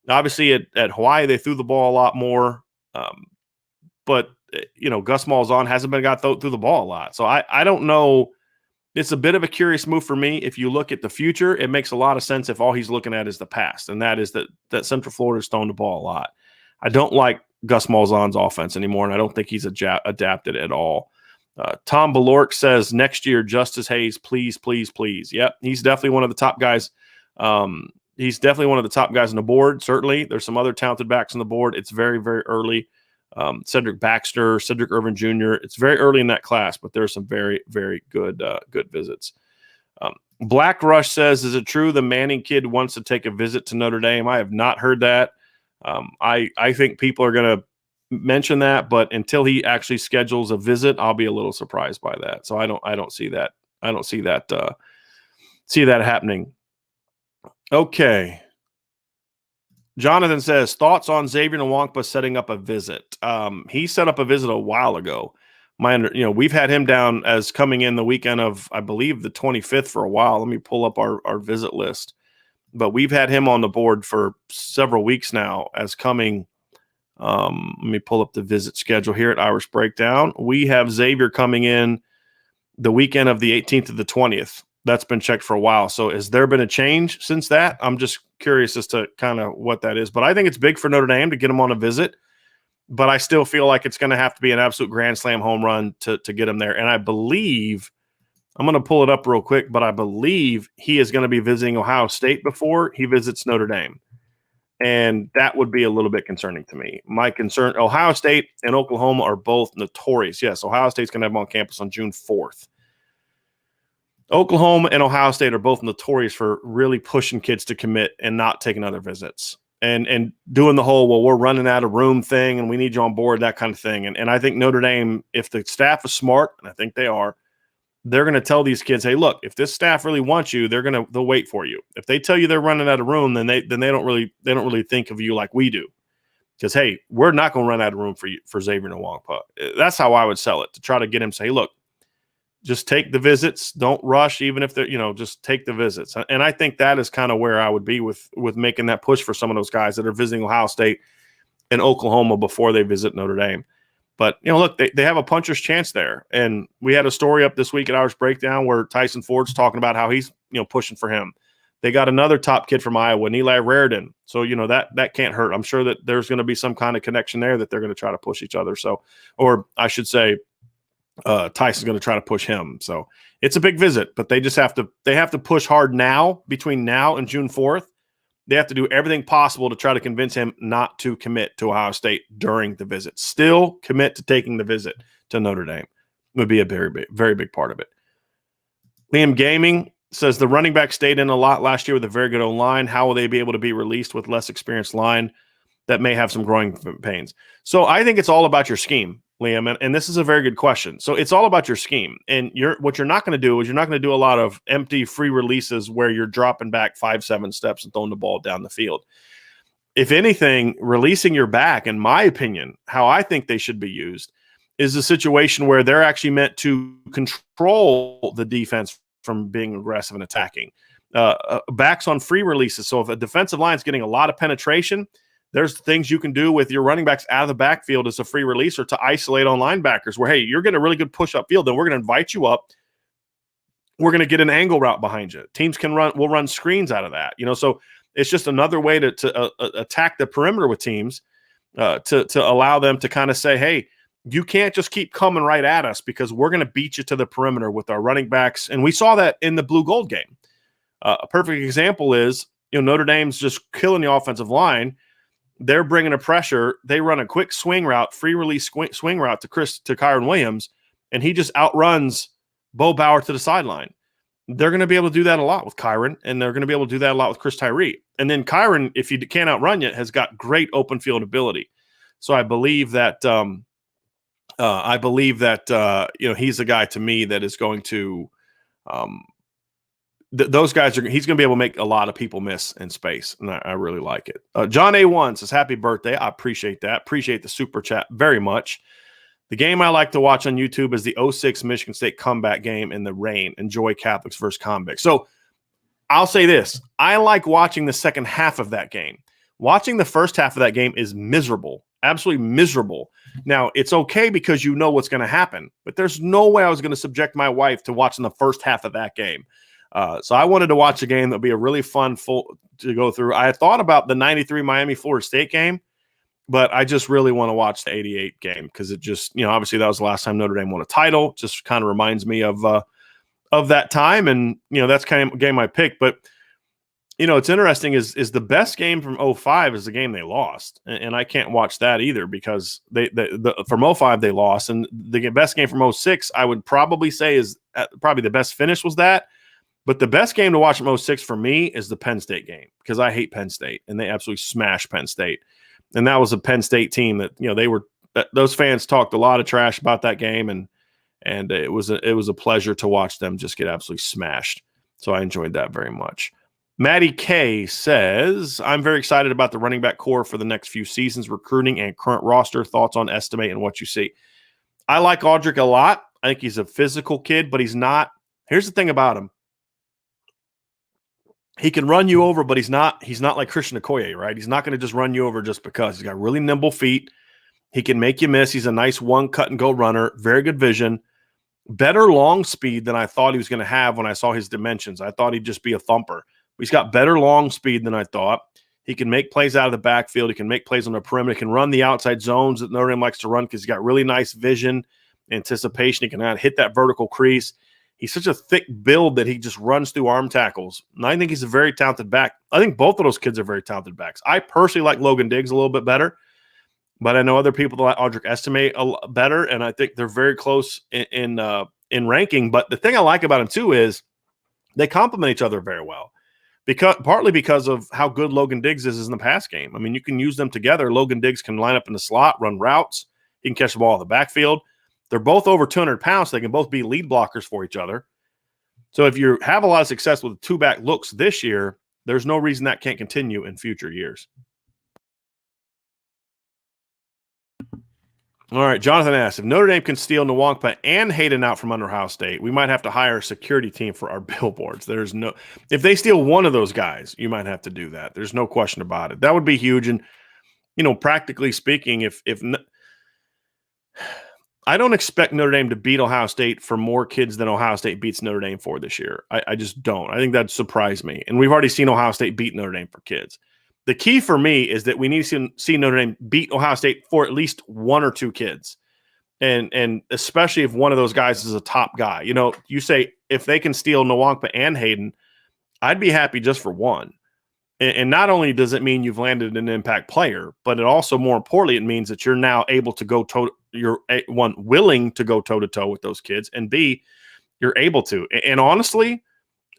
S1: Obviously, at Hawaii, they threw the ball a lot more. But Gus Malzahn hasn't been got through the ball a lot. So I don't know. It's a bit of a curious move for me. If you look at the future, it makes a lot of sense if all he's looking at is the past, and that is that Central Florida's throwing the ball a lot. I don't like Gus Malzahn's offense anymore, and I don't think he's adapted at all. Tom Balork says next year, Justice Hayes, please, please, please. Yep, he's definitely one of the top guys. He's definitely one of the top guys on the board. Certainly, there's some other talented backs on the board. It's very, very early. Cedric Baxter, Cedric Irvin Jr. It's very early in that class, but there's some very, very good visits. Black Rush says, is it true the Manning kid wants to take a visit to Notre Dame? I have not heard that. I think people are going to mention that, but until he actually schedules a visit, I'll be a little surprised by that. So I don't see that. I don't see that happening. Okay. Jonathan says, thoughts on Xavier Nwankpa setting up a visit. He set up a visit a while ago. We've had him down as coming in the weekend of, I believe, the 25th for a while. Let me pull up our visit list. But we've had him on the board for several weeks now as coming. Let me pull up the visit schedule here at Irish Breakdown. We have Xavier coming in the weekend of the 18th to the 20th. That's been checked for a while. So has there been a change since that? I'm just curious as to kind of what that is. But I think it's big for Notre Dame to get him on a visit. But I still feel like it's going to have to be an absolute grand slam home run to get him there. And I believe, I'm going to pull it up real quick, but I believe he is going to be visiting Ohio State before he visits Notre Dame. And that would be a little bit concerning to me. My concern, Ohio State and Oklahoma are both notorious. Yes, Ohio State's going to have him on campus on June 4th. Oklahoma and Ohio State are both notorious for really pushing kids to commit and not taking other visits and doing the whole, well, we're running out of room thing and we need you on board, that kind of thing. And I think Notre Dame, if the staff is smart, and I think they are, they're going to tell these kids, hey, look, if this staff really wants you, they'll wait for you. If they tell you they're running out of room, then they don't really think of you like we do. Because, hey, we're not going to run out of room for Xavier Nwankpa. That's how I would sell it, to try to get him to say, hey, look, just take the visits. Don't rush, even if they're, just take the visits. And I think that is kind of where I would be with making that push for some of those guys that are visiting Ohio State and Oklahoma before they visit Notre Dame. But, look, they have a puncher's chance there. And we had a story up this week at Irish Breakdown where Tyson Ford's talking about how he's, pushing for him. They got another top kid from Iowa, Eli Raridan. So, that can't hurt. I'm sure that there's going to be some kind of connection there that they're going to try to push each other. So, or I should say, Tyson's going to try to push him. So it's a big visit, but they have to push hard now. Between now and June 4th, they have to do everything possible to try to convince him not to commit to Ohio State during the visit. Still commit to taking the visit to Notre Dame would be a very big part of it. Liam Gaming says the running back stayed in a lot last year with a very good O-line. How will they be able to be released with less experienced line that may have some growing pains? So I think it's all about your scheme, Liam, and this is a very good question. So it's all about your scheme, and what you're not going to do is you're not going to do a lot of empty free releases where you're dropping back 5-7 steps and throwing the ball down the field. If anything, releasing your back, in my opinion, how I think they should be used, is a situation where they're actually meant to control the defense from being aggressive and attacking. Backs on free releases. So if a defensive line is getting a lot of penetration, there's things you can do with your running backs out of the backfield as a free release or to isolate on linebackers where, hey, you're getting a really good push up field. Then we're going to invite you up. We're going to get an angle route behind you. Teams will run screens out of that. So it's just another way to attack the perimeter with teams to allow them to kind of say, hey, you can't just keep coming right at us because we're going to beat you to the perimeter with our running backs. And we saw that in the blue gold game. A perfect example is, Notre Dame's just killing the offensive line. They're bringing a pressure. They run a quick swing route, free release swing route to Kyron Williams, and he just outruns Bo Bauer to the sideline. They're going to be able to do that a lot with Kyron, and they're going to be able to do that a lot with Chris Tyree. And then Kyron, if you can't outrun yet, has got great open field ability. So I believe that he's the guy to me that is going to those guys he's going to be able to make a lot of people miss in space. And I really like it. John A1 says, happy birthday. I appreciate that. Appreciate the super chat very much. The game I like to watch on YouTube is the '06 Michigan State comeback game in the rain. Enjoy Catholics versus convicts. So I'll say this. I like watching the second half of that game. Watching the first half of that game is miserable, absolutely miserable. Now, it's okay because you know what's going to happen, but there's no way I was going to subject my wife to watching the first half of that game. So I wanted to watch a game that would be a really fun to go through. I had thought about the 93 Miami Florida State game, but I just really want to watch the 88 game because it just, obviously that was the last time Notre Dame won a title. Just kind of reminds me of that time. And, that's kind of game I picked. But, it's interesting is the best game from '05 is the game they lost. And I can't watch that either because from '05 they lost. And the best game from '06, I would probably say is probably the best finish was that. But the best game to watch from '06 for me is the Penn State game because I hate Penn State and they absolutely smashed Penn State. And that was a Penn State team that, those fans talked a lot of trash about that game. And it was a pleasure to watch them just get absolutely smashed. So I enjoyed that very much. Maddie K says, I'm very excited about the running back core for the next few seasons, recruiting and current roster. Thoughts on estimate and what you see? I like Audric a lot. I think he's a physical kid, but he's not. Here's the thing about him. He can run you over, but he's not like Christian Okoye, right? He's not going to just run you over just because. He's got really nimble feet. He can make you miss. He's a nice one cut and go runner. Very good vision. Better long speed than I thought he was going to have when I saw his dimensions. I thought he'd just be a thumper. He's got better long speed than I thought. He can make plays out of the backfield. He can make plays on the perimeter. He can run the outside zones that Notre Dame likes to run because he's got really nice vision, anticipation. He can hit that vertical crease. He's such a thick build that he just runs through arm tackles. And I think he's a very talented back. I think both of those kids are very talented backs. I personally like Logan Diggs a little bit better, but I know other people that like Audric estimate better, and I think they're very close in ranking. But the thing I like about him too is they complement each other very well. Partly because of how good Logan Diggs is in the pass game. I mean, you can use them together. Logan Diggs can line up in the slot, run routes. He can catch the ball in the backfield. They're both over 200 pounds. So they can both be lead blockers for each other. So if you have a lot of success with two-back looks this year, there's no reason that can't continue in future years. All right, Jonathan asks, if Notre Dame can steal Nwankpa and Hayden out from under Ohio State, we might have to hire a security team for our billboards. If they steal one of those guys, you might have to do that. There's no question about it. That would be huge. And, practically speaking, if I don't expect Notre Dame to beat Ohio State for more kids than Ohio State beats Notre Dame for this year. I just don't. I think that'd surprise me. And we've already seen Ohio State beat Notre Dame for kids. The key for me is that we need to see Notre Dame beat Ohio State for at least one or two kids. And especially if one of those guys is a top guy. You say if they can steal Nwankpa and Hayden, I'd be happy just for one. And not only does it mean you've landed an impact player, but it also, more importantly, it means that you're now able to go you're one, willing to go toe-to-toe with those kids, and B, you're able to. And honestly,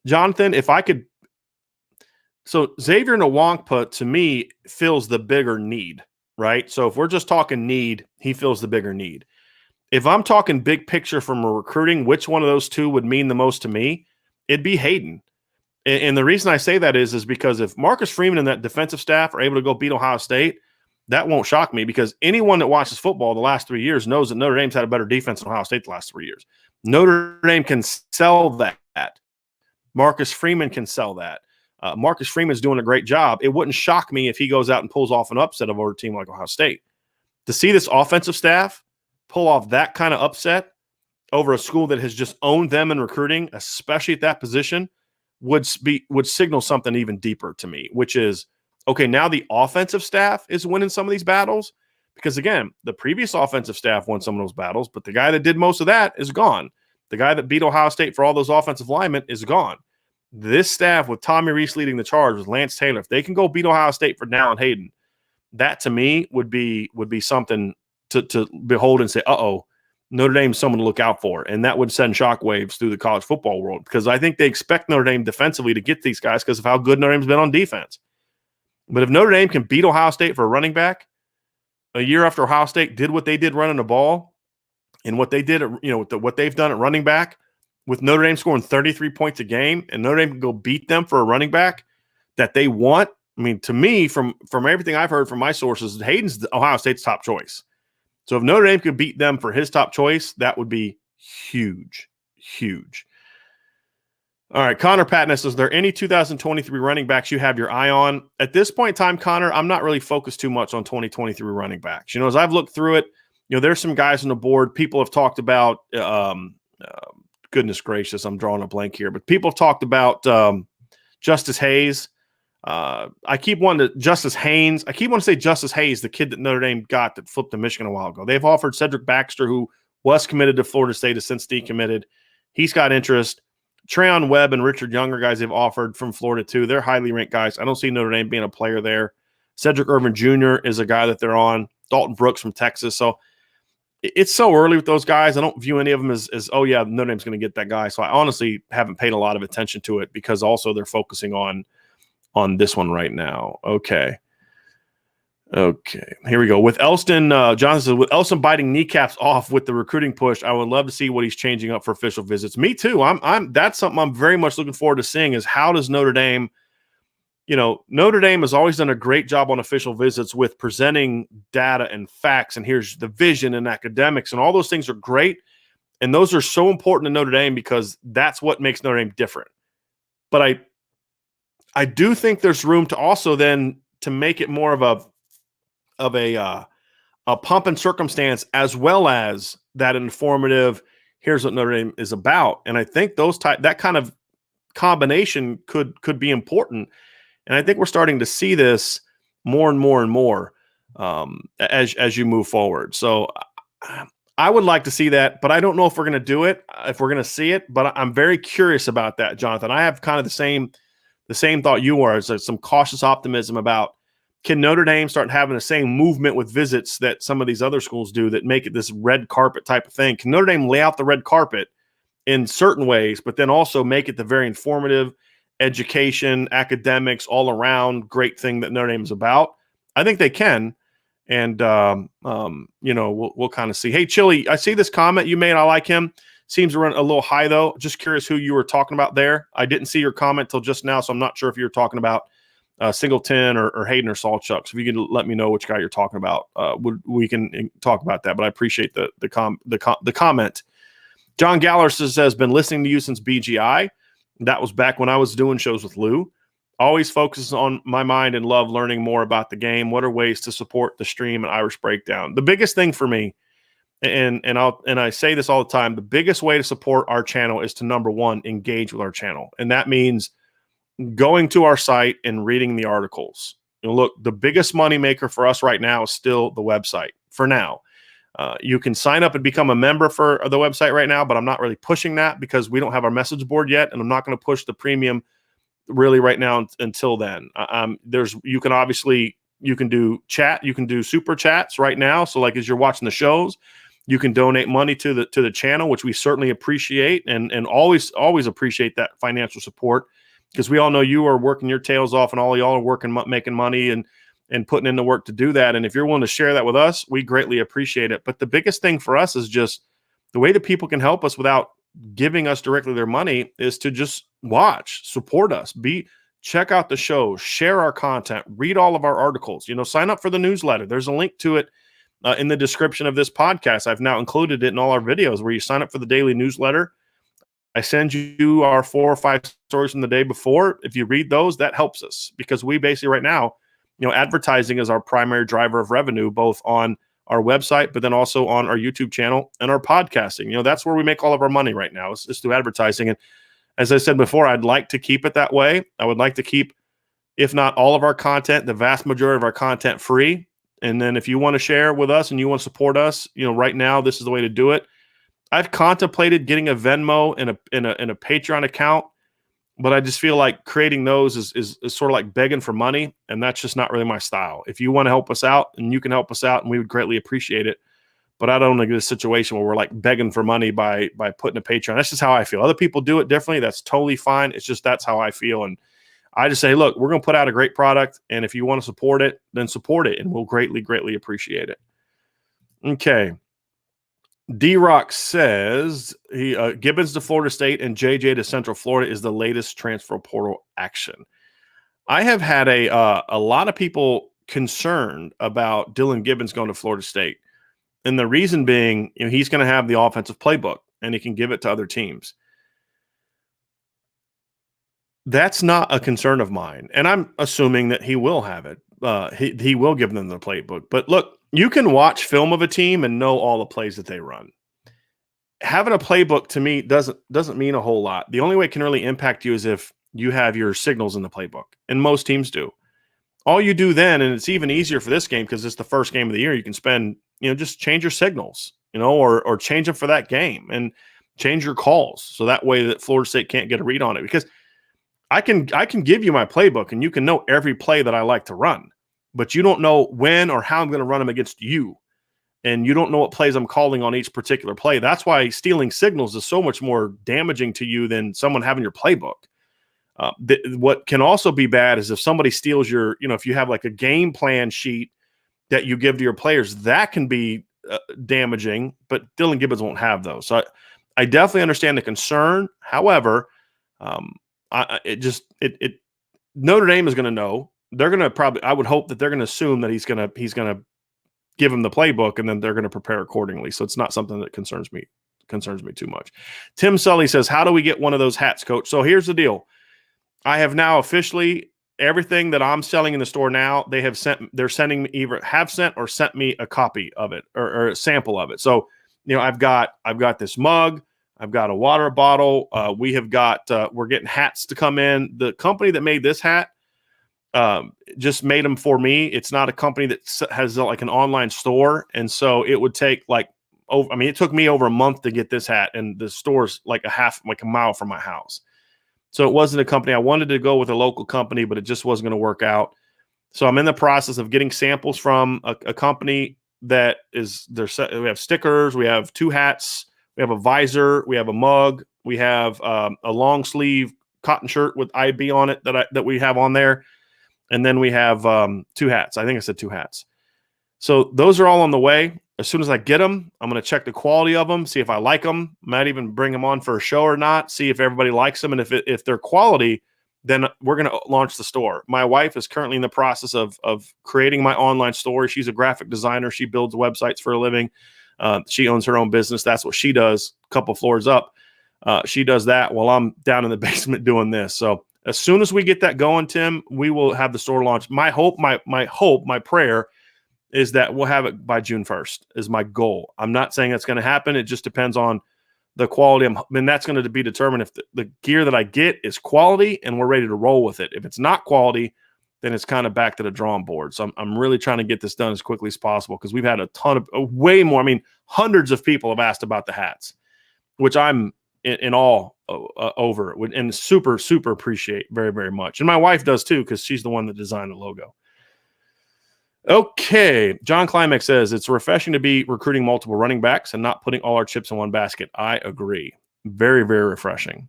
S1: Jonathan, if I could, so Xavier Nwankpa, to me, fills the bigger need, right? So if we're just talking need, he fills the bigger need. If I'm talking big picture from a recruiting, which one of those two would mean the most to me? It'd be Hayden. And the reason I say that is because if Marcus Freeman and that defensive staff are able to go beat Ohio State, that won't shock me because anyone that watches football the last 3 years knows that Notre Dame's had a better defense than Ohio State the last 3 years. Notre Dame can sell that. Marcus Freeman can sell that. Marcus Freeman's doing a great job. It wouldn't shock me if he goes out and pulls off an upset over a team like Ohio State. To see this offensive staff pull off that kind of upset over a school that has just owned them in recruiting, especially at that position, would signal something even deeper to me, which is, okay, now the offensive staff is winning some of these battles because, again, the previous offensive staff won some of those battles, but the guy that did most of that is gone. The guy that beat Ohio State for all those offensive linemen is gone. This staff with Tommy Rees leading the charge with Lance Taylor, if they can go beat Ohio State for Dallin Hayden, that to me would be something to behold and say, uh-oh, Notre Dame's someone to look out for. And that would send shockwaves through the college football world because I think they expect Notre Dame defensively to get these guys because of how good Notre Dame's been on defense. But if Notre Dame can beat Ohio State for a running back a year after Ohio State did what they did running the ball and what they did, what they've done at running back, with Notre Dame scoring 33 points a game and Notre Dame can go beat them for a running back that they want. I mean, to me, from everything I've heard from my sources, Hayden's Ohio State's top choice. So if Notre Dame could beat them for his top choice, that would be huge, huge. All right, Connor Patness, is there any 2023 running backs you have your eye on? At this point in time, Connor, I'm not really focused too much on 2023 running backs. As I've looked through it, there's some guys on the board. People have talked about, goodness gracious, I'm drawing a blank here, but people have talked about Justice Hayes. I keep wanting to Justice Haynes. I keep wanting to say Justice Hayes, the kid that Notre Dame got that flipped to Michigan a while ago. They've offered Cedric Baxter, who was committed to Florida State, has since decommitted. He's got interest. Treon Webb and Richard Younger, guys they've offered from Florida too. They're highly ranked guys. I don't see Notre Dame being a player there. Cedric Irvin Jr. is a guy that they're on. Dalton Brooks from Texas. So it's so early with those guys. I don't view any of them as oh yeah, Notre Dame's going to get that guy. So I honestly haven't paid a lot of attention to it because also they're focusing on this one right now. Okay, here we go. With Elston, Johnson says, with Elston biting kneecaps off with the recruiting push, I would love to see what he's changing up for official visits. Me too. That's something I'm very much looking forward to seeing is how does Notre Dame, Notre Dame has always done a great job on official visits with presenting data and facts, and here's the vision and academics, and all those things are great. And those are so important to Notre Dame because that's what makes Notre Dame different. But I do think there's room to also then to make it more of a pump and circumstance as well as that informative, here's what Notre Dame is about. And I think that kind of combination could be important. And I think we're starting to see this more and more and more as you move forward. So I would like to see that, but I don't know if we're going to do it, if we're going to see it. But I'm very curious about that, Jonathan. I have kind of the same thought you are, is some cautious optimism about, can Notre Dame start having the same movement with visits that some of these other schools do that make it this red carpet type of thing? Can Notre Dame lay out the red carpet in certain ways, but then also make it the very informative education, academics, all around great thing that Notre Dame is about? I think they can. And, we'll kind of see. Hey, Chili, I see this comment you made. I like him. Seems to run a little high, though. Just curious who you were talking about there. I didn't see your comment till just now, so I'm not sure if you were talking about Singleton or Hayden or Sawchuk. So if you can let me know which guy you're talking about, we can talk about that. But I appreciate the comment. John Galler says, been listening to you since BGI. That was back when I was doing shows with Lou. Always focuses on my mind and love learning more about the game. What are ways to support the stream and Irish Breakdown? The biggest thing for me, and I say this all the time, the biggest way to support our channel is to, number one, engage with our channel. And that means going to our site and reading the articles. Look, the biggest moneymaker for us right now is still the website for now. You can sign up and become a member for the website right now, but I'm not really pushing that because we don't have our message board yet, and I'm not going to push the premium really right now until then. You can do chat, you can do super chats right now. So like as you're watching the shows, you can donate money to the channel, which we certainly appreciate and always appreciate that financial support, because we all know you are working your tails off and all y'all are working, making money and putting in the work to do that. And if you're willing to share that with us, we greatly appreciate it. But the biggest thing for us is just the way that people can help us without giving us directly their money is to just watch, support us, check out the show, share our content, read all of our articles, sign up for the newsletter. There's a link to it in the description of this podcast. I've now included it in all our videos where you sign up for the daily newsletter. I send you our 4 or 5 stories from the day before. If you read those, that helps us because we basically right now, advertising is our primary driver of revenue, both on our website, but then also on our YouTube channel and our podcasting. That's where we make all of our money right now is through advertising. And as I said before, I'd like to keep it that way. I would like to keep, if not all of our content, the vast majority of our content free. And then if you want to share with us and you want to support us, right now, this is the way to do it. I've contemplated getting a Venmo and a Patreon account, but I just feel like creating those is sort of like begging for money, and that's just not really my style. If you want to help us out, and you can help us out, and we would greatly appreciate it. But I don't want to get a situation where we're like begging for money by putting a Patreon. That's just how I feel. Other people do it differently. That's totally fine. It's just that's how I feel. And I just say, look, we're going to put out a great product, and if you want to support it, then support it, and we'll greatly, greatly appreciate it. Okay. D-Rock says Gibbons to Florida State and JJ to Central Florida is the latest transfer portal action. I have had a lot of people concerned about Dylan Gibbons going to Florida State. And the reason being, he's going to have the offensive playbook and he can give it to other teams. That's not a concern of mine. And I'm assuming that he will have it. He will give them the playbook. But look, you can watch film of a team and know all the plays that they run. Having a playbook to me doesn't mean a whole lot. The only way it can really impact you is if you have your signals in the playbook, and most teams do. All you do then, and it's even easier for this game because it's the first game of the year, you can spend, just change your signals, or change them for that game and change your calls so that way that Florida State can't get a read on it. Because I can give you my playbook and you can know every play that I like to run, but you don't know when or how I'm going to run them against you. And you don't know what plays I'm calling on each particular play. That's why stealing signals is so much more damaging to you than someone having your playbook. What can also be bad is if somebody steals your, if you have like a game plan sheet that you give to your players, that can be damaging, but Dylan Gibbons won't have those. So I definitely understand the concern. However, Notre Dame is going to know. They're going to I would hope that they're going to assume that he's going to give him the playbook, and then they're going to prepare accordingly. So it's not something that concerns me too much. Tim Sully says, how do we get one of those hats, Coach? So here's the deal. I have now officially everything that I'm selling in the store now, they're sending me have sent or sent me a copy of it or a sample of it. So, I've got this mug, I've got a water bottle. We're getting hats to come in. The company that made this hat, just made them for me. It's not a company that has like an online store. And so it would take it took me over a month to get this hat, and the store's like a mile from my house. So it wasn't a company. I wanted to go with a local company, but it just wasn't going to work out. So I'm in the process of getting samples from a company that we have stickers, we have 2 hats, we have a visor, we have a mug, we have a long sleeve cotton shirt with IB on it that we have on there. And then we have 2 hats. I think I said 2 hats. So those are all on the way. As soon as I get them, I'm going to check the quality of them, see if I like them. Might even bring them on for a show or not, see if everybody likes them. And if they're quality, then we're going to launch the store. My wife is currently in the process of creating my online store. She's a graphic designer. She builds websites for a living. She owns her own business. That's what she does. A couple floors up. She does that while I'm down in the basement doing this. So as soon as we get that going, Tim, we will have the store launch. My hope, my prayer is that we'll have it by June 1st is my goal. I'm not saying that's going to happen. It just depends on the quality. And that's going to be determined if the gear that I get is quality and we're ready to roll with it. If it's not quality, then it's kind of back to the drawing board. So I'm really trying to get this done as quickly as possible because we've had a ton of way more. Hundreds of people have asked about the hats, which I'm in awe over and super, super appreciate very, very much. And my wife does too, because she's the one that designed the logo. Okay. John Climax says, it's refreshing to be recruiting multiple running backs and not putting all our chips in one basket. I agree. Very, very refreshing.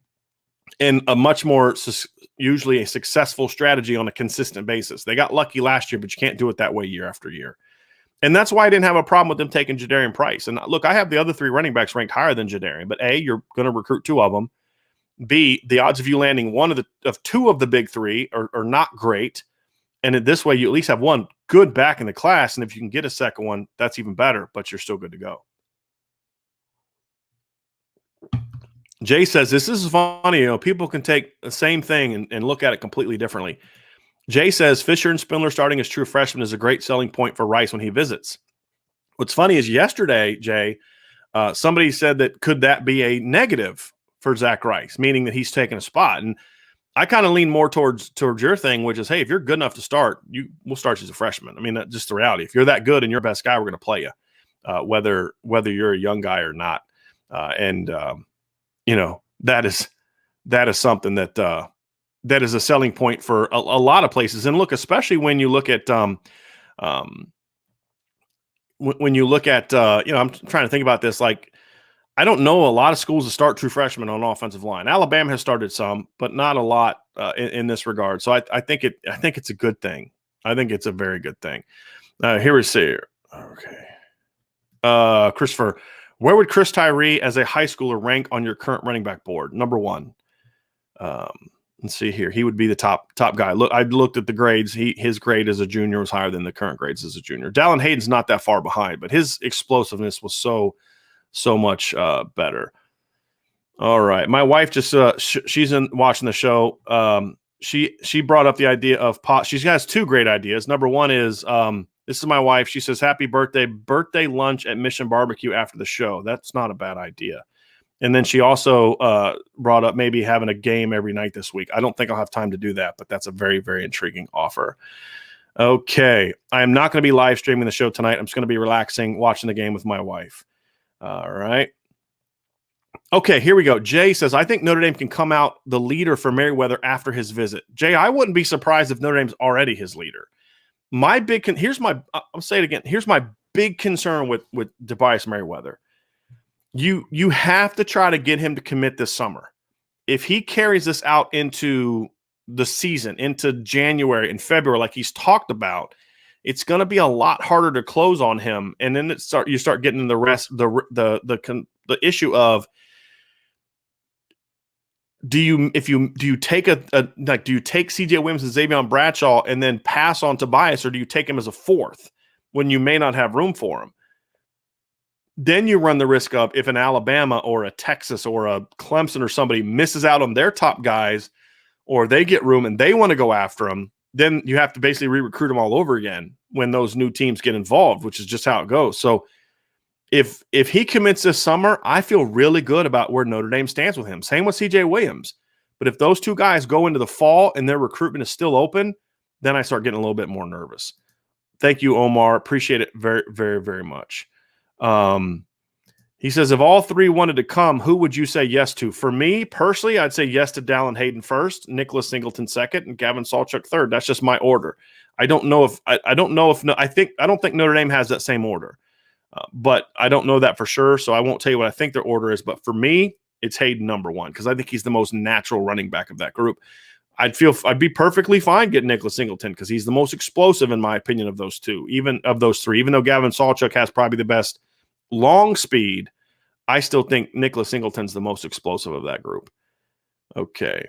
S1: And a much more usually a successful strategy on a consistent basis. They got lucky last year, but you can't do it that way year after year. And that's why I didn't have a problem with them taking Jadarian Price. And look, I have the other 3 running backs ranked higher than Jadarian, but A, you're going to recruit 2 of them. B, the odds of you landing one of 2 of the big 3 are not great. And this way, you at least have one good back in the class. And if you can get a second one, that's even better, but you're still good to go. Jay says, this is funny. People can take the same thing and look at it completely differently. Jay says, Fisher and Spindler starting as true freshmen is a great selling point for Rice when he visits. What's funny is yesterday, Jay, somebody said that could that be a negative for Zach Rice, meaning that he's taking a spot. And I kind of lean more towards your thing, which is, hey, if you're good enough to start, we'll start you as a freshman. That's just the reality. If you're that good and you're best guy, we're going to play you, whether you're a young guy or not. That is something that is a selling point for a lot of places. And look, especially when you look at I'm trying to think about this. Like, I don't know a lot of schools that start true freshmen on offensive line. Alabama has started some, but not a lot in this regard. So I think it's a good thing. I think it's a very good thing. Here we see. Okay. Christopher, where would Chris Tyree as a high schooler rank on your current running back board? Number 1. Let's see here. He would be the top guy. Look, I looked at the grades. His grade as a junior was higher than the current grades as a junior. Dallin Hayden's not that far behind, but his explosiveness was so much better. All right. My wife just she's watching the show. She brought up the idea of pot. She has two great ideas. Number one is this is my wife. She says, "Happy birthday lunch at Mission Barbecue after the show." That's not a bad idea. And then she also brought up maybe having a game every night this week. I don't think I'll have time to do that, but that's a very, very intriguing offer. Okay. I am not going to be live streaming the show tonight. I'm just going to be relaxing, watching the game with my wife. All right. Okay, here we go. Jay says, I think Notre Dame can come out the leader for Merriweather after his visit. Jay, I wouldn't be surprised if Notre Dame's already his leader. I'll say it again. Here's my big concern with Tobias Merriweather. You have to try to get him to commit this summer. If he carries this out into the season, into January and February, like he's talked about, it's going to be a lot harder to close on him. And then you start getting the rest, the issue of, do you take do you take CJ Williams and Xavier Bradshaw and then pass on Tobias, or do you take him as a fourth when you may not have room for him? Then you run the risk of, if an Alabama or a Texas or a Clemson or somebody misses out on their top guys, or they get room and they want to go after them, then you have to basically re-recruit them all over again when those new teams get involved, which is just how it goes. So if he commits this summer, I feel really good about where Notre Dame stands with him. Same with CJ Williams. But if those two guys go into the fall and their recruitment is still open, then I start getting a little bit more nervous. Thank you, Omar. Appreciate it very, very, very much. He says, if all three wanted to come, who would you say yes to? For me, personally, I'd say yes to Dallin Hayden first, Nicholas Singleton second, and Gavin Sawchuk third. That's just my order. I don't think Notre Dame has that same order. But I don't know that for sure, so I won't tell you what I think their order is. But for me, it's Hayden number one because I think he's the most natural running back of that group. I'd be perfectly fine getting Nicholas Singleton because he's the most explosive, in my opinion, of those two, even of those three. Even though Gavin Sawchuk has probably the best long speed, I still think Nicholas Singleton's the most explosive of that group. Okay.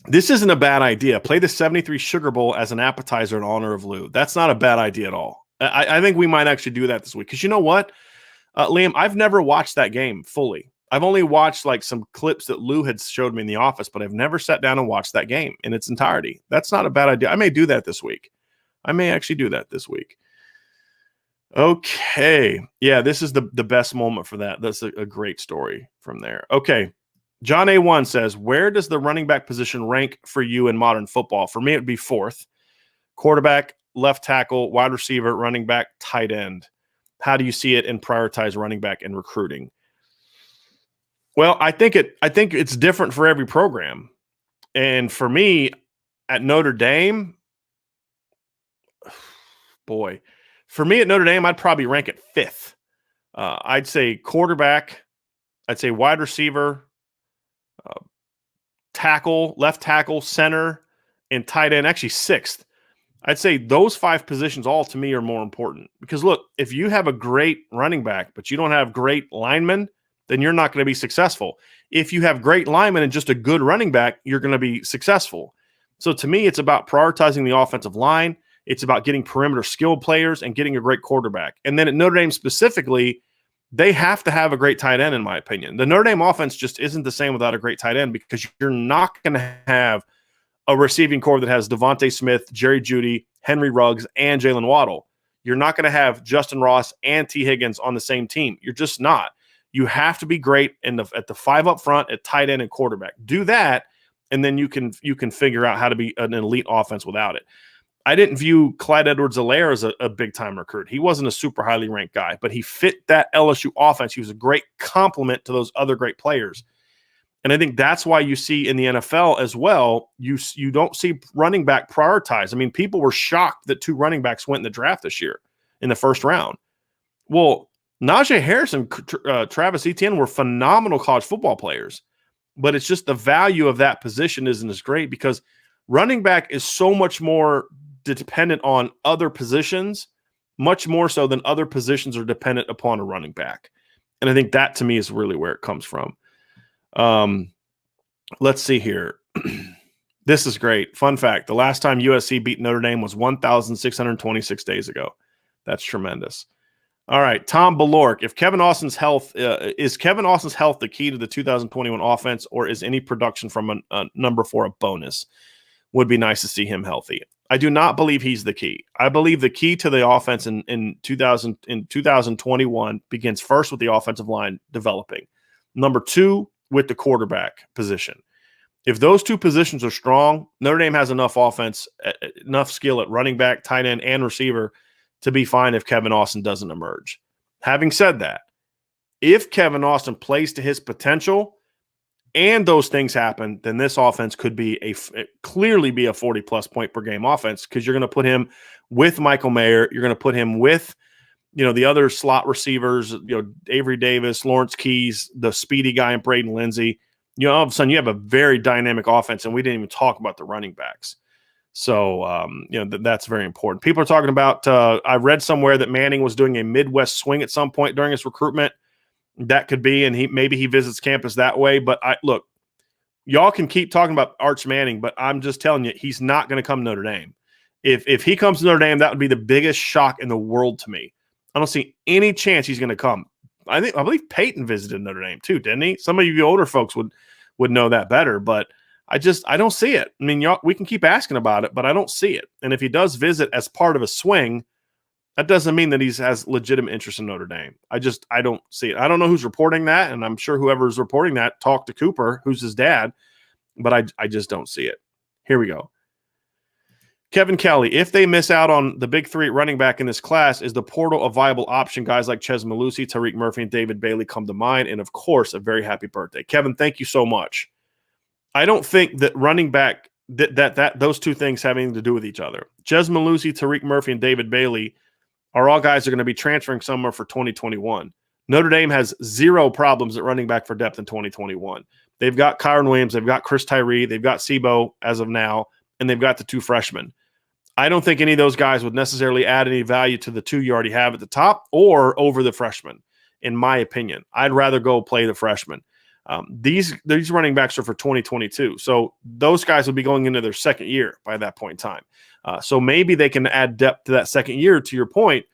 S1: This isn't a bad idea. Play the 73 Sugar Bowl as an appetizer in honor of Lou. That's not a bad idea at all. I think we might actually do that this week. Because you know what, Liam, I've never watched that game fully. I've only watched like some clips that Lou had showed me in the office, but I've never sat down and watched that game in its entirety. That's not a bad idea. I may do that this week. I may actually do that this week. Okay. Yeah, this is the best moment for that. That's a great story from there. Okay. John A1 says, where does the running back position rank for you in modern football? For me, it would be fourth. Quarterback, left tackle, wide receiver, running back, tight end. How do you see it and prioritize running back and recruiting? Well, I think it's different for every program. And for me, at Notre Dame, boy, for me at Notre Dame, I'd probably rank it fifth. I'd say quarterback, I'd say wide receiver, tackle, left tackle, center, and tight end, actually sixth. I'd say those five positions all to me are more important because look, if you have a great running back, but you don't have great linemen, then you're not going to be successful. If you have great linemen and just a good running back, you're going to be successful. So to me, it's about prioritizing the offensive line. It's about getting perimeter skilled players and getting a great quarterback. And then at Notre Dame specifically, they have to have a great tight end, in my opinion. The Notre Dame offense just isn't the same without a great tight end because you're not going to have a receiving core that has Devontae Smith, Jerry Jeudy, Henry Ruggs, and Jalen Waddle. You're not going to have Justin Ross and T. Higgins on the same team. You're just not. You have to be great at the five up front, at tight end and quarterback. Do that, and then you can figure out how to be an elite offense without it. I didn't view Clyde Edwards-Helaire as a big-time recruit. He wasn't a super highly ranked guy, but he fit that LSU offense. He was a great complement to those other great players. And I think that's why you see in the NFL as well, you don't see running back prioritized. I mean, people were shocked that two running backs went in the draft this year in the first round. Well, Najee Harris and Travis Etienne were phenomenal college football players, but it's just the value of that position isn't as great because running back is so much more dependent on other positions, much more so than other positions are dependent upon a running back. And I think that to me is really where it comes from. Let's see here. This is great. Fun fact: the last time USC beat Notre Dame was 1,626 days ago. That's tremendous. All right, Tom Balork. If Kevin Austin's health is Kevin Austin's health the key to the 2021 offense, or is any production from a number 4 a bonus? Would be nice to see him healthy. I do not believe he's the key. I believe the key to the offense in 2021 begins first with the offensive line developing. Number 2 with the quarterback position. If those 2 positions are strong, Notre Dame has enough offense, enough skill at running back, tight end, and receiver to be fine if Kevin Austin doesn't emerge. Having said that, if Kevin Austin plays to his potential and those things happen, then this offense could be clearly be a 40-plus point per game offense, because you're going to put him with Michael Mayer. You're going to put him with, the other slot receivers, Avery Davis, Lawrence Keys, the speedy guy, and Braden Lindsey. All of a sudden you have a very dynamic offense, and we didn't even talk about the running backs. So, that's very important. People are talking about, I read somewhere that Manning was doing a Midwest swing at some point during his recruitment. That could be, and maybe he visits campus that way. But look, y'all can keep talking about Arch Manning, but I'm just telling you, he's not going to come to Notre Dame. If he comes to Notre Dame, that would be the biggest shock in the world to me. I don't see any chance he's going to come. I believe Peyton visited Notre Dame too, didn't he? Some of you older folks would know that better, but I don't see it. I mean, y'all, we can keep asking about it, but I don't see it. And if he does visit as part of a swing, that doesn't mean that he has legitimate interest in Notre Dame. I don't see it. I don't know who's reporting that, and I'm sure whoever's reporting that talked to Cooper, who's his dad, but I just don't see it. Here we go. Kevin Kelly, if they miss out on the big 3 running back in this class, is the portal a viable option? Guys like Chez Mellusi, Tariq Murphy, and David Bailey come to mind. And, of course, a very happy birthday. Kevin, thank you so much. I don't think that running back, that those 2 things have anything to do with each other. Chez Mellusi, Tariq Murphy, and David Bailey are all guys that are going to be transferring somewhere for 2021. Notre Dame has 0 problems at running back for depth in 2021. They've got Kyron Williams, they've got Chris Tyree, they've got Sebo as of now, and they've got the 2 freshmen. I don't think any of those guys would necessarily add any value to the 2 you already have at the top or over the freshmen, in my opinion. I'd rather go play the freshmen. These running backs are for 2022. So those guys will be going into their second year by that point in time. So maybe they can add depth to that second year, to your point,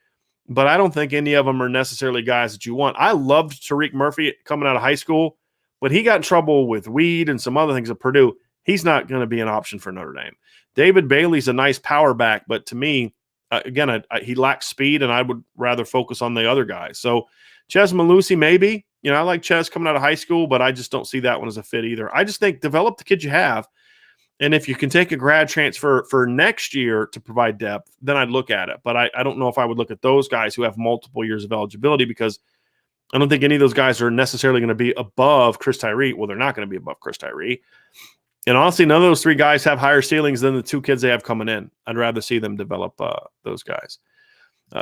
S1: but I don't think any of them are necessarily guys that you want. I loved Tariq Murphy coming out of high school, but he got in trouble with weed and some other things at Purdue. He's not going to be an option for Notre Dame. David Bailey's a nice power back, but to me, again, he lacks speed, and I would rather focus on the other guys. So Chez Mellusi, maybe. I like Chez coming out of high school, but I just don't see that one as a fit either. I just think develop the kids you have, and if you can take a grad transfer for next year to provide depth, then I'd look at it. But I don't know if I would look at those guys who have multiple years of eligibility, because I don't think any of those guys are necessarily going to be above Chris Tyree. Well, they're not going to be above Chris Tyree. And honestly, none of those 3 guys have higher ceilings than the 2 kids they have coming in. I'd rather see them develop those guys.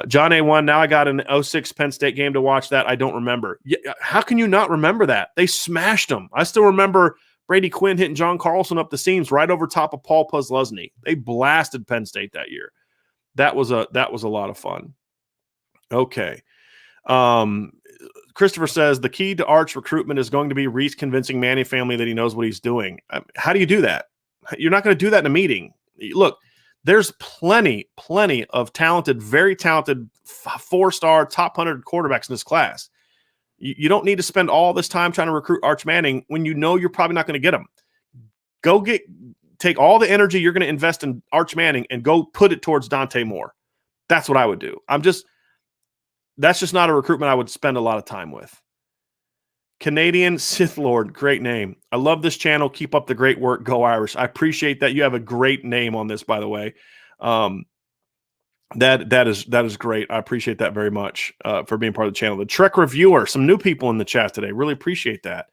S1: John A1, now I got an 06 Penn State game to watch that. I don't remember. How can you not remember that? They smashed them. I still remember Brady Quinn hitting John Carlson up the seams right over top of Paul Posluszny. They blasted Penn State that year. That was a lot of fun. Okay. Christopher says the key to Arch recruitment is going to be Reese convincing Manning family that he knows what he's doing. How do you do that? You're not going to do that in a meeting. Look, there's plenty of talented, very talented 4-star top 100 quarterbacks in this class. You don't need to spend all this time trying to recruit Arch Manning when you know you're probably not going to get him. Take all the energy you're going to invest in Arch Manning and go put it towards Dante Moore. That's what I would do. That's just not a recruitment I would spend a lot of time with. Canadian Sith Lord, great name. I love this channel. Keep up the great work. Go Irish. I appreciate that. You have a great name on this, by the way. That is great. I appreciate that very much for being part of the channel. The Trek Reviewer, some new people in the chat today. Really appreciate that.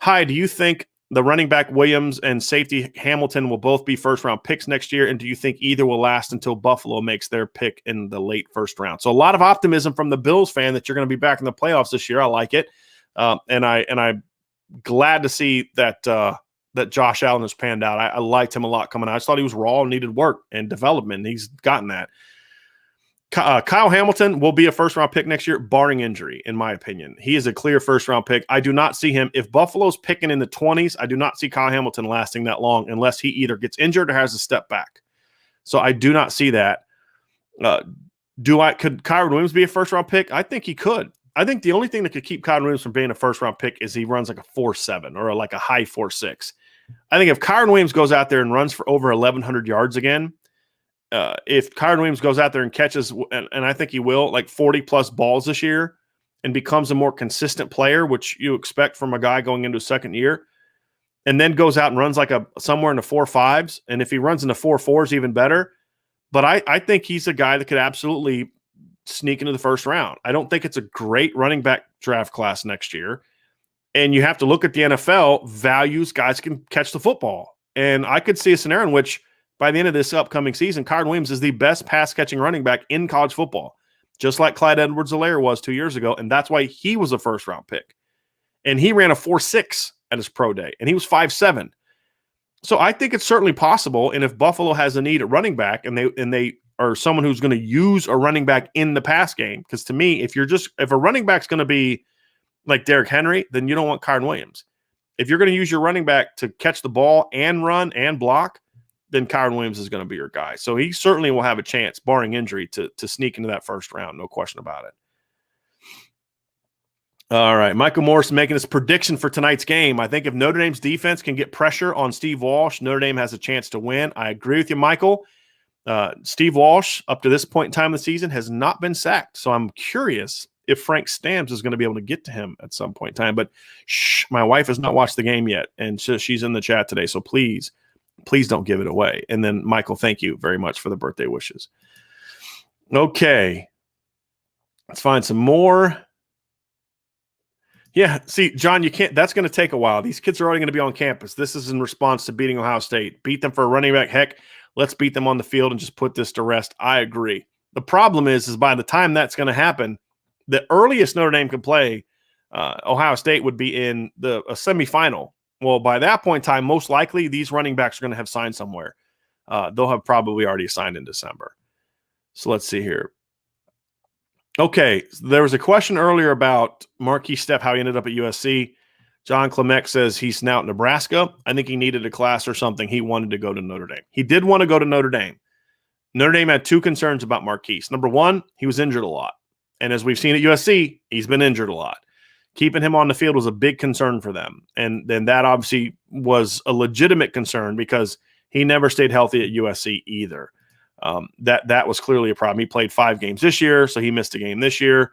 S1: Hi, do you think the running back Williams and safety Hamilton will both be first-round picks next year, and do you think either will last until Buffalo makes their pick in the late first round? So a lot of optimism from the Bills fan that you're going to be back in the playoffs this year. I like it, and I'm glad to see that that Josh Allen has panned out. I liked him a lot coming out. I just thought he was raw and needed work and development. And he's gotten that. Kyle Hamilton will be a first-round pick next year, barring injury, in my opinion. He is a clear first-round pick. I do not see him. If Buffalo's picking in the 20s, I do not see Kyle Hamilton lasting that long unless he either gets injured or has a step back. So I do not see that. Could Kyron Williams be a first-round pick? I think he could. I think the only thing that could keep Kyron Williams from being a first-round pick is he runs like a 4.7 or like a high 4.6. I think if Kyron Williams goes out there and runs for over 1,100 yards again, if Kyron Williams goes out there and catches, and I think he will, like 40-plus balls this year and becomes a more consistent player, which you expect from a guy going into his second year, and then goes out and runs like somewhere in the 4.5s, and if he runs in the 4.4s, even better. But I think he's a guy that could absolutely sneak into the first round. I don't think it's a great running back draft class next year, and you have to look at the NFL values guys can catch the football. And I could see a scenario in which by the end of this upcoming season, Kyron Williams is the best pass-catching running back in college football, just like Clyde Edwards-Helaire was 2 years ago, and that's why he was a first-round pick. And he ran a 4.6 at his pro day, and he was 5'7". So I think it's certainly possible, and if Buffalo has a need at running back and they are someone who's going to use a running back in the pass game, because to me, if a running back's going to be like Derrick Henry, then you don't want Kyron Williams. If you're going to use your running back to catch the ball and run and block, then Kyron Williams is going to be your guy. So he certainly will have a chance, barring injury, to sneak into that first round. No question about it. All right. Michael Morris making his prediction for tonight's game. I think if Notre Dame's defense can get pressure on Steve Walsh, Notre Dame has a chance to win. I agree with you, Michael. Steve Walsh, up to this point in time of the season, has not been sacked. So I'm curious if Frank Stamps is going to be able to get to him at some point in time. But my wife has not watched the game yet, and she's in the chat today. So please don't give it away. And then, Michael, thank you very much for the birthday wishes. Okay. Let's find some more. Yeah, see, John, you can't – that's going to take a while. These kids are already going to be on campus. This is in response to beating Ohio State. Beat them for a running back. Heck, let's beat them on the field and just put this to rest. I agree. The problem is by the time that's going to happen, the earliest Notre Dame can play Ohio State would be in a semifinal. Well, by that point in time, most likely these running backs are going to have signed somewhere. They'll have probably already signed in December. So let's see here. Okay, there was a question earlier about Marquise Stepp, how he ended up at USC. John Clement says he's now at Nebraska. I think he needed a class or something. He wanted to go to Notre Dame. He did want to go to Notre Dame. Notre Dame had two concerns about Marquise. Number one, he was injured a lot. And as we've seen at USC, he's been injured a lot. Keeping him on the field was a big concern for them. And then that obviously was a legitimate concern because he never stayed healthy at USC either. That was clearly a problem. He played 5 games this year, so he missed a game this year.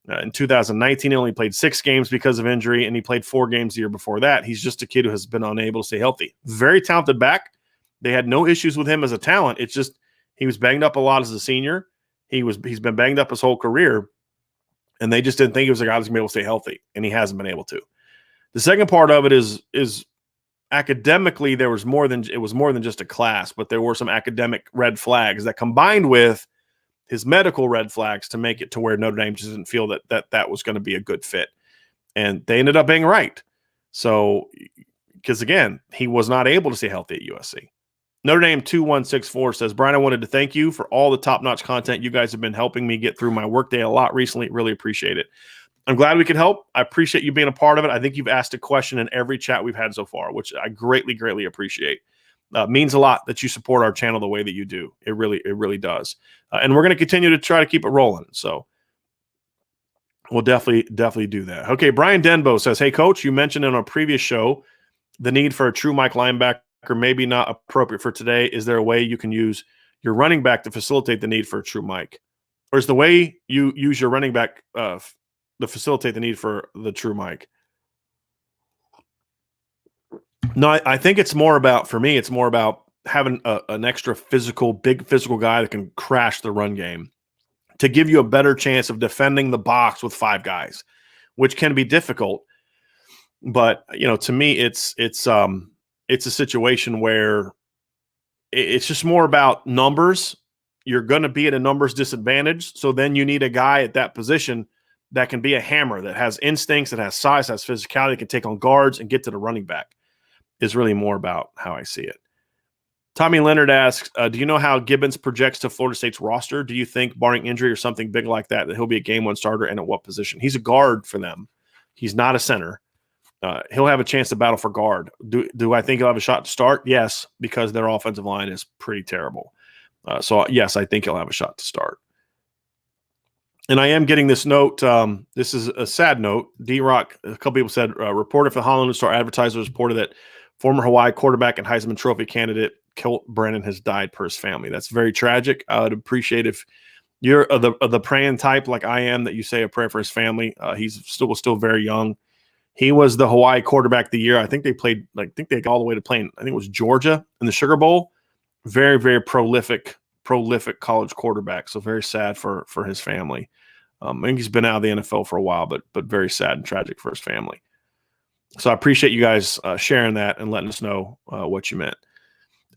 S1: In 2019, he only played 6 games because of injury, and he played 4 games the year before that. He's just a kid who has been unable to stay healthy. Very talented back. They had no issues with him as a talent. It's just he was banged up a lot as a senior. He's been banged up his whole career. And they just didn't think he was a guy who's going to be able to stay healthy, and he hasn't been able to. The second part of it is academically it was more than just a class, but there were some academic red flags that combined with his medical red flags to make it to where Notre Dame just didn't feel that was going to be a good fit. And they ended up being right. So, because again, he was not able to stay healthy at USC. Notre Dame 2164 says, Brian, I wanted to thank you for all the top-notch content. You guys have been helping me get through my workday a lot recently. Really appreciate it. I'm glad we could help. I appreciate you being a part of it. I think you've asked a question in every chat we've had so far, which I greatly, greatly appreciate. Means a lot that you support our channel the way that you do. It really does. And we're going to continue to try to keep it rolling. So we'll definitely do that. Okay, Brian Denbo says, hey, Coach, you mentioned in a previous show the need for a true Mike linebacker maybe not appropriate for today. Is there a way you can use your running back to facilitate the need for a true Mike? Or is the way you use your running back to facilitate the need for the true Mike? No, I think it's more about, for me, it's more about having an extra big physical guy that can crash the run game to give you a better chance of defending the box with 5 guys, which can be difficult. But, to me, it's a situation where it's just more about numbers. You're going to be at a numbers disadvantage. So then you need a guy at that position that can be a hammer, that has instincts, that has size, has physicality, can take on guards and get to the running back, is really more about how I see it. Tommy Leonard asks, do you know how Gibbons projects to Florida State's roster? Do you think, barring injury or something big like that he'll be a game one starter, and at what position? He's a guard for them. He's not a center. He'll have a chance to battle for guard. Do I think he'll have a shot to start? Yes, because their offensive line is pretty terrible. So, yes, I think he'll have a shot to start. And I am getting this note. This is a sad note. D-Rock, a couple people said, reporter for the Honolulu Star Advertiser reported that former Hawaii quarterback and Heisman Trophy candidate Colt Brennan has died per his family. That's very tragic. I would appreciate if you're the praying type like I am, that you say a prayer for his family. He's still very young. He was the Hawaii quarterback of the year. I think they got all the way to playing, I think it was Georgia in the Sugar Bowl. Very, very prolific college quarterback. So very sad for his family. I think he's been out of the NFL for a while, but very sad and tragic for his family. So I appreciate you guys sharing that and letting us know what you meant.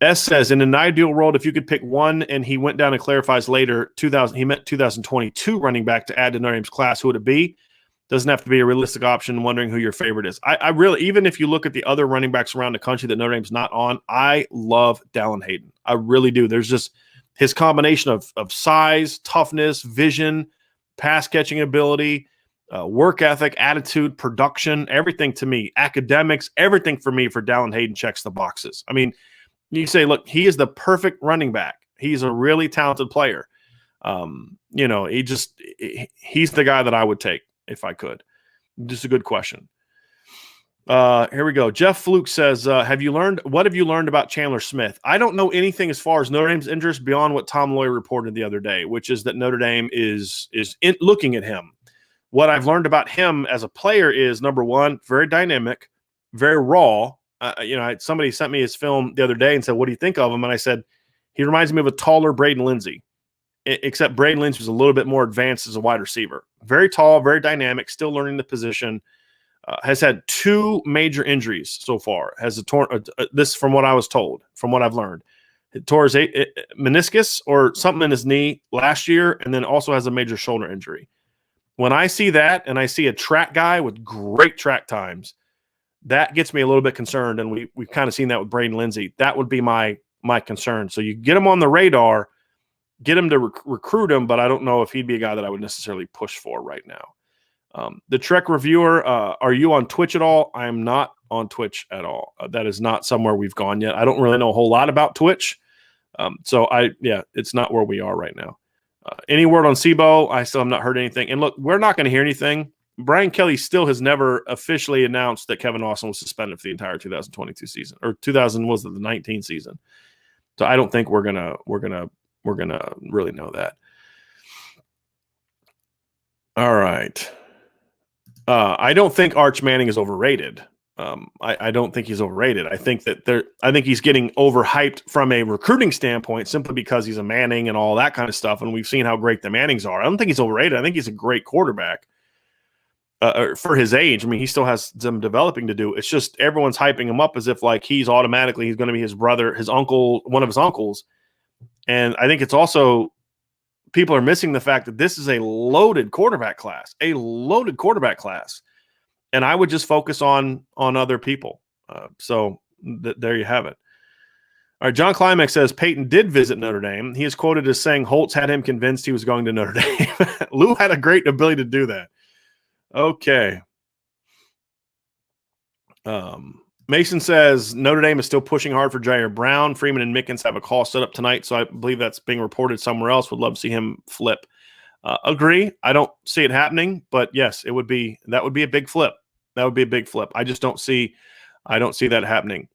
S1: S says, in an ideal world, if you could pick one, and he went down and clarifies later, he meant 2022 running back to add to Notre Dame's class, who would it be? Doesn't have to be a realistic option. Wondering who your favorite is. I really, even if you look at the other running backs around the country that Notre Dame's not on, I love Dallin Hayden. I really do. There's just his combination of size, toughness, vision, pass catching ability, work ethic, attitude, production, everything to me, academics, everything for me for Dallin Hayden checks the boxes. I mean, you say, look, he is the perfect running back. He's a really talented player. He's the guy that I would take if I could. Just a good question. Here we go. Jeff Fluke says, what have you learned about Chandler Smith? I don't know anything as far as Notre Dame's interest beyond what Tom Loy reported the other day, which is that Notre Dame is looking at him. What I've learned about him as a player is, number one, very dynamic, very raw. Somebody sent me his film the other day and said, what do you think of him? And I said, he reminds me of a taller Braden Lindsey, except Braden Lindsey was a little bit more advanced as a wide receiver. Very tall, very dynamic, still learning the position. Has had 2 major injuries so far. This from what I was told, from what I've learned. It tore his meniscus or something in his knee last year, and then also has a major shoulder injury. When I see that, and I see a track guy with great track times, that gets me a little bit concerned, and we've kind of seen that with Braden Lindsey. That would be my concern. So you get him on the radar, get him to recruit him, but I don't know if he'd be a guy that I would necessarily push for right now. The Trek Reviewer, are you on Twitch at all? I am not on Twitch at all. That is not somewhere we've gone yet. I don't really know a whole lot about Twitch. It's not where we are right now. Any word on Sebo? I still have not heard anything. And look, we're not going to hear anything. Brian Kelly still has never officially announced that Kevin Austin was suspended for the entire 2022 season, or 2019 season. So I don't think we're gonna really know that. All right. I don't think Arch Manning is overrated. I don't think he's overrated. I think he's getting overhyped from a recruiting standpoint simply because he's a Manning and all that kind of stuff. And we've seen how great the Mannings are. I don't think he's overrated. I think he's a great quarterback for his age. I mean, he still has some developing to do. It's just everyone's hyping him up as if like he's going to be his brother, his uncle, one of his uncles. And I think it's also people are missing the fact that this is a loaded quarterback class. And I would just focus on other people. There you have it. All right, John Climax says Peyton did visit Notre Dame. He is quoted as saying Holtz had him convinced he was going to Notre Dame. Lou had a great ability to do that. Okay. Mason says Notre Dame is still pushing hard for Jair Brown. Freeman and Mickens have a call set up tonight, so I believe that's being reported somewhere else. Would love to see him flip. Agree. I don't see it happening, but yes, that would be a big flip. That would be a big flip. I don't see that happening.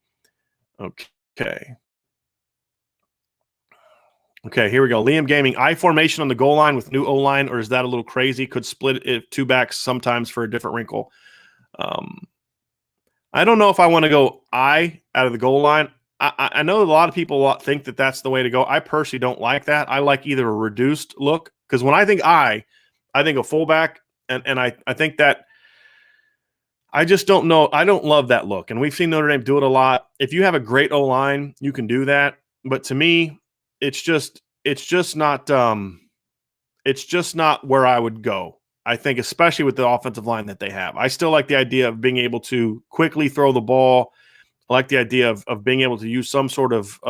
S1: Okay. Okay, here we go. Liam Gaming, I formation on the goal line with new O-line, or is that a little crazy? Could split it 2 backs sometimes for a different wrinkle. I don't know if I want to go I out of the goal line. I know a lot of people think that that's the way to go. I personally don't like that. I like either a reduced look, because when I think I think a fullback, and I think that I just don't know. I don't love that look. And we've seen Notre Dame do it a lot. If you have a great O-line, you can do that. But to me, it's just not where I would go. I think, especially with the offensive line that they have. I still like the idea of being able to quickly throw the ball. I like the idea of being able to use some sort of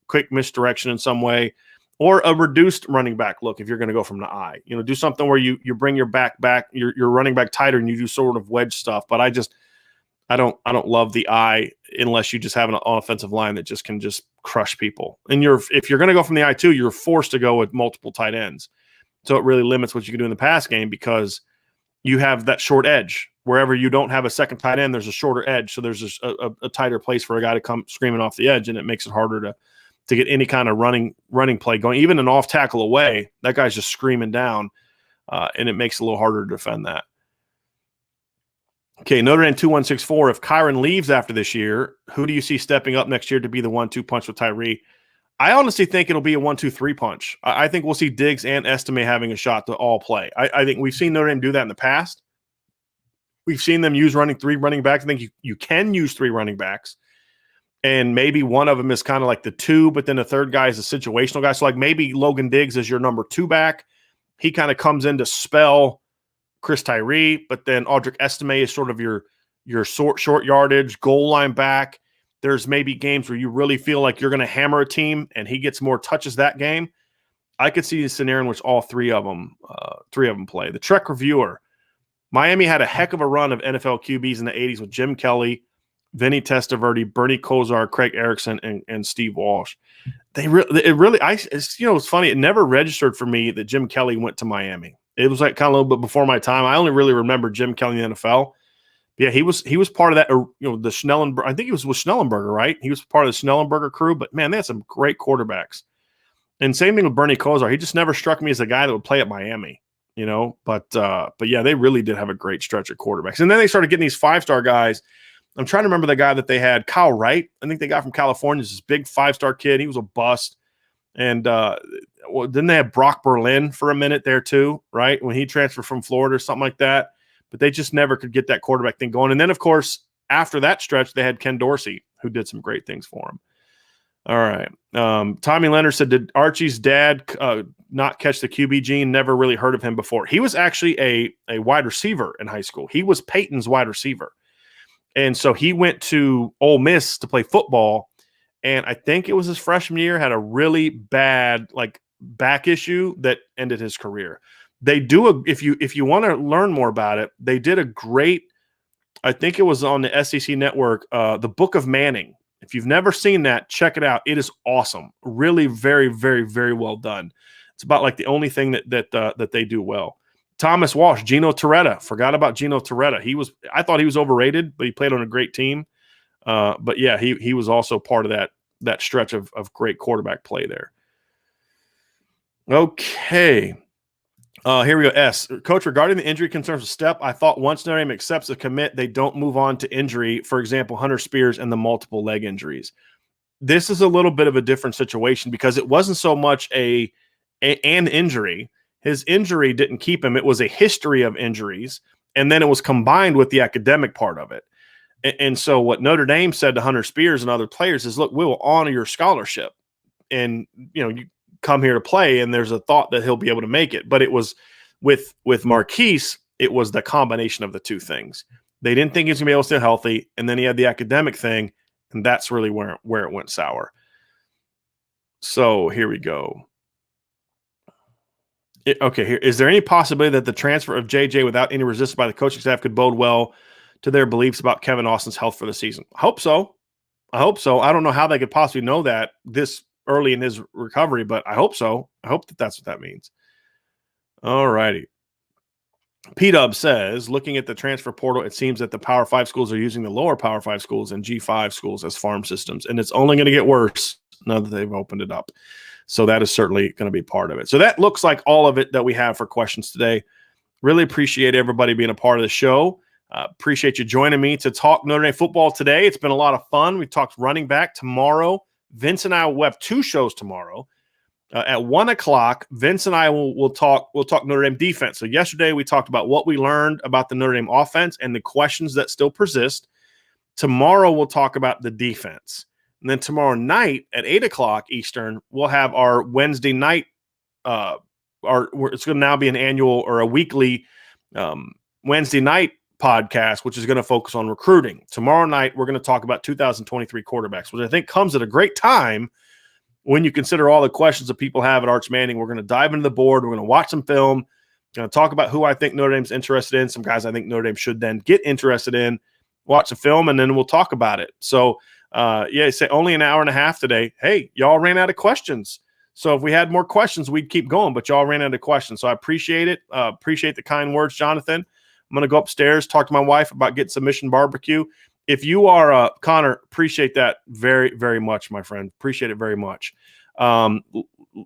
S1: quick misdirection in some way, or a reduced running back look if you're going to go from the I. Do something where you bring your back, your running back tighter, and you do sort of wedge stuff. But I don't love the I unless you just have an offensive line that just can just crush people. And if you're going to go from the I2, you're forced to go with multiple tight ends. So it really limits what you can do in the pass game because you have that short edge. Wherever you don't have a second tight end, there's a shorter edge. So there's a tighter place for a guy to come screaming off the edge, and it makes it harder to get any kind of running play going. Even an off tackle away, that guy's just screaming down, and it makes it a little harder to defend that. Okay, Notre Dame 2164. If Kyron leaves after this year, who do you see stepping up next year to be the 1-2 punch with Tyree? I honestly think it'll be a 1-2-3 punch. I think we'll see Diggs and Estime having a shot to all play. I think we've seen Notre Dame do that in the past. We've seen them use three running backs. I think you can use three running backs, and maybe one of them is kind of like the two, but then the third guy is a situational guy. So like maybe Logan Diggs is your number two back. He kind of comes in to spell Chris Tyree, but then Audric Estime is sort of your short yardage goal line back. There's maybe games where you really feel like you're going to hammer a team and he gets more touches that game. I could see a scenario in which all three of them play. The Trek Reviewer. Miami had a heck of a run of NFL QBs in the 80s with Jim Kelly, Vinny Testaverde, Bernie Kosar, Craig Erickson, and Steve Walsh. It's funny. It never registered for me that Jim Kelly went to Miami. It was like kind of a little bit before my time. I only really remember Jim Kelly in the NFL. Yeah, he was part of that. The Schnellenberger. I think he was with Schnellenberger, right? He was part of the Schnellenberger crew. But man, they had some great quarterbacks. And same thing with Bernie Kosar. He just never struck me as a guy that would play at Miami. But yeah, they really did have a great stretch of quarterbacks. And then they started getting these 5-star guys. I'm trying to remember the guy that they had, Kyle Wright. I think they got from California. This big 5-star kid. He was a bust. And didn't they have Brock Berlin for a minute there too, right? When he transferred from Florida or something like that. But they just never could get that quarterback thing going. And then, of course, after that stretch, they had Ken Dorsey, who did some great things for him. All right. Tommy Leonard said, did Archie's dad not catch the QB gene? Never really heard of him before. He was actually a wide receiver in high school. He was Peyton's wide receiver. And so he went to Ole Miss to play football. And I think it was his freshman year, had a really bad back issue that ended his career. They do if you want to learn more about it, they did a great, I think it was on the SEC network, The Book of Manning. If you've never seen that, check it out. It is awesome. Really very, very, very well done. It's about like the only thing that they do well. Thomas Walsh, Gino Torretta. Forgot about Gino Torretta. I thought he was overrated, but he played on a great team. But yeah, he was also part of that stretch of great quarterback play there. Okay. Here we go. S. Coach, regarding the injury concerns of Step, I thought once Notre Dame accepts a commit, they don't move on to injury. For example, Hunter Spears and the multiple leg injuries. This is a little bit of a different situation because it wasn't so much an injury. His injury didn't keep him. It was a history of injuries, and then it was combined with the academic part of it. And so what Notre Dame said to Hunter Spears and other players is, look, we will honor your scholarship. And, you come here to play, and there's a thought that he'll be able to make it. But it was with Marquise, it was the combination of the two things. They didn't think he was going to be able to stay healthy, and then he had the academic thing, and that's really where it went sour. So here we go. Here is there any possibility that the transfer of JJ without any resistance by the coaching staff could bode well to their beliefs about Kevin Austin's health for the season? I hope so. I don't know how they could possibly know that this early in his recovery, but I hope so. I hope that's what that means. All righty. P-Dub says, looking at the transfer portal, it seems that the Power 5 schools are using the lower Power 5 schools and G5 schools as farm systems, and it's only going to get worse now that they've opened it up. So that is certainly going to be part of it. So that looks like all of it that we have for questions today. Really appreciate everybody being a part of the show. Appreciate you joining me to talk Notre Dame football today. It's been a lot of fun. We talked running back tomorrow. Vince and I will have two shows tomorrow. At 1 o'clock, Vince and I will talk Notre Dame defense. So yesterday we talked about what we learned about the Notre Dame offense and the questions that still persist. Tomorrow we'll talk about the defense. And then tomorrow night at 8 o'clock Eastern, we'll have our Wednesday night. It's going to now be an annual or a weekly Wednesday night podcast, which is going to focus on recruiting. Tomorrow night, we're going to talk about 2023 quarterbacks, which I think comes at a great time when you consider all the questions that people have at Arch Manning. We're going to dive into the board. We're going to watch some film. Going to talk about who I think Notre Dame's interested in, some guys I think Notre Dame should then get interested in, watch the film, and then we'll talk about it. So, say only an hour and a half today. Hey, y'all ran out of questions. So if we had more questions, we'd keep going, but y'all ran out of questions. So I appreciate it. Appreciate the kind words, Jonathan. I'm going to go upstairs, talk to my wife about getting some Mission Barbecue. If you are Connor, appreciate that very, very much, my friend. Appreciate it very much.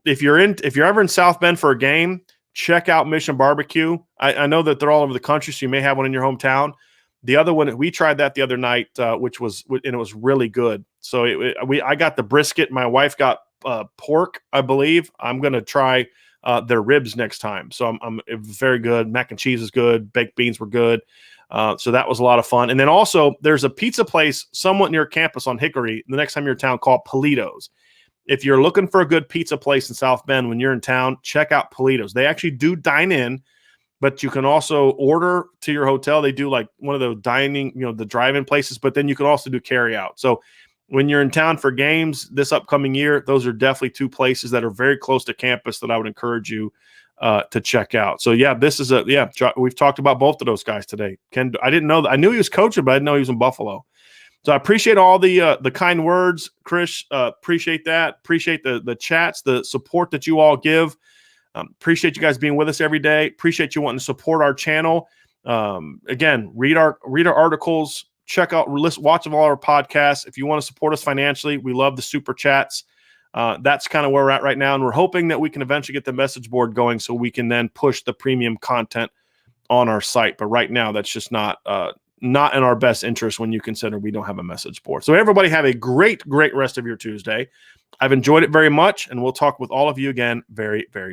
S1: If you're ever in South Bend for a game, check out Mission Barbecue. I know that they're all over the country, so you may have one in your hometown. The other one, we tried that the other night, and it was really good. So I got the brisket. My wife got pork, I believe. I'm going to try their ribs next time. So I'm very good. Mac and cheese is good. Baked beans were good. So that was a lot of fun. And then also there's a pizza place somewhat near campus on Hickory the next time you're in town called Polito's. If you're looking for a good pizza place in South Bend when you're in town, check out Polito's. They actually do dine in, but you can also order to your hotel. They do like one of those dining, the drive-in places, but then you can also do carry out. So when you're in town for games this upcoming year, those are definitely two places that are very close to campus that I would encourage you to check out. So we've talked about both of those guys today. Ken, I didn't know that. I knew he was coaching, but I didn't know he was in Buffalo. So I appreciate all the kind words, Chris. Appreciate that. Appreciate the chats, the support that you all give. Appreciate you guys being with us every day. Appreciate you wanting to support our channel. Again, read our articles. Check out, watch all our podcasts. If you want to support us financially, we love the super chats. That's kind of where we're at right now, and we're hoping that we can eventually get the message board going so we can then push the premium content on our site. But right now, that's just not in our best interest when you consider we don't have a message board. So everybody have a great, great rest of your Tuesday. I've enjoyed it very much, and we'll talk with all of you again very, very soon.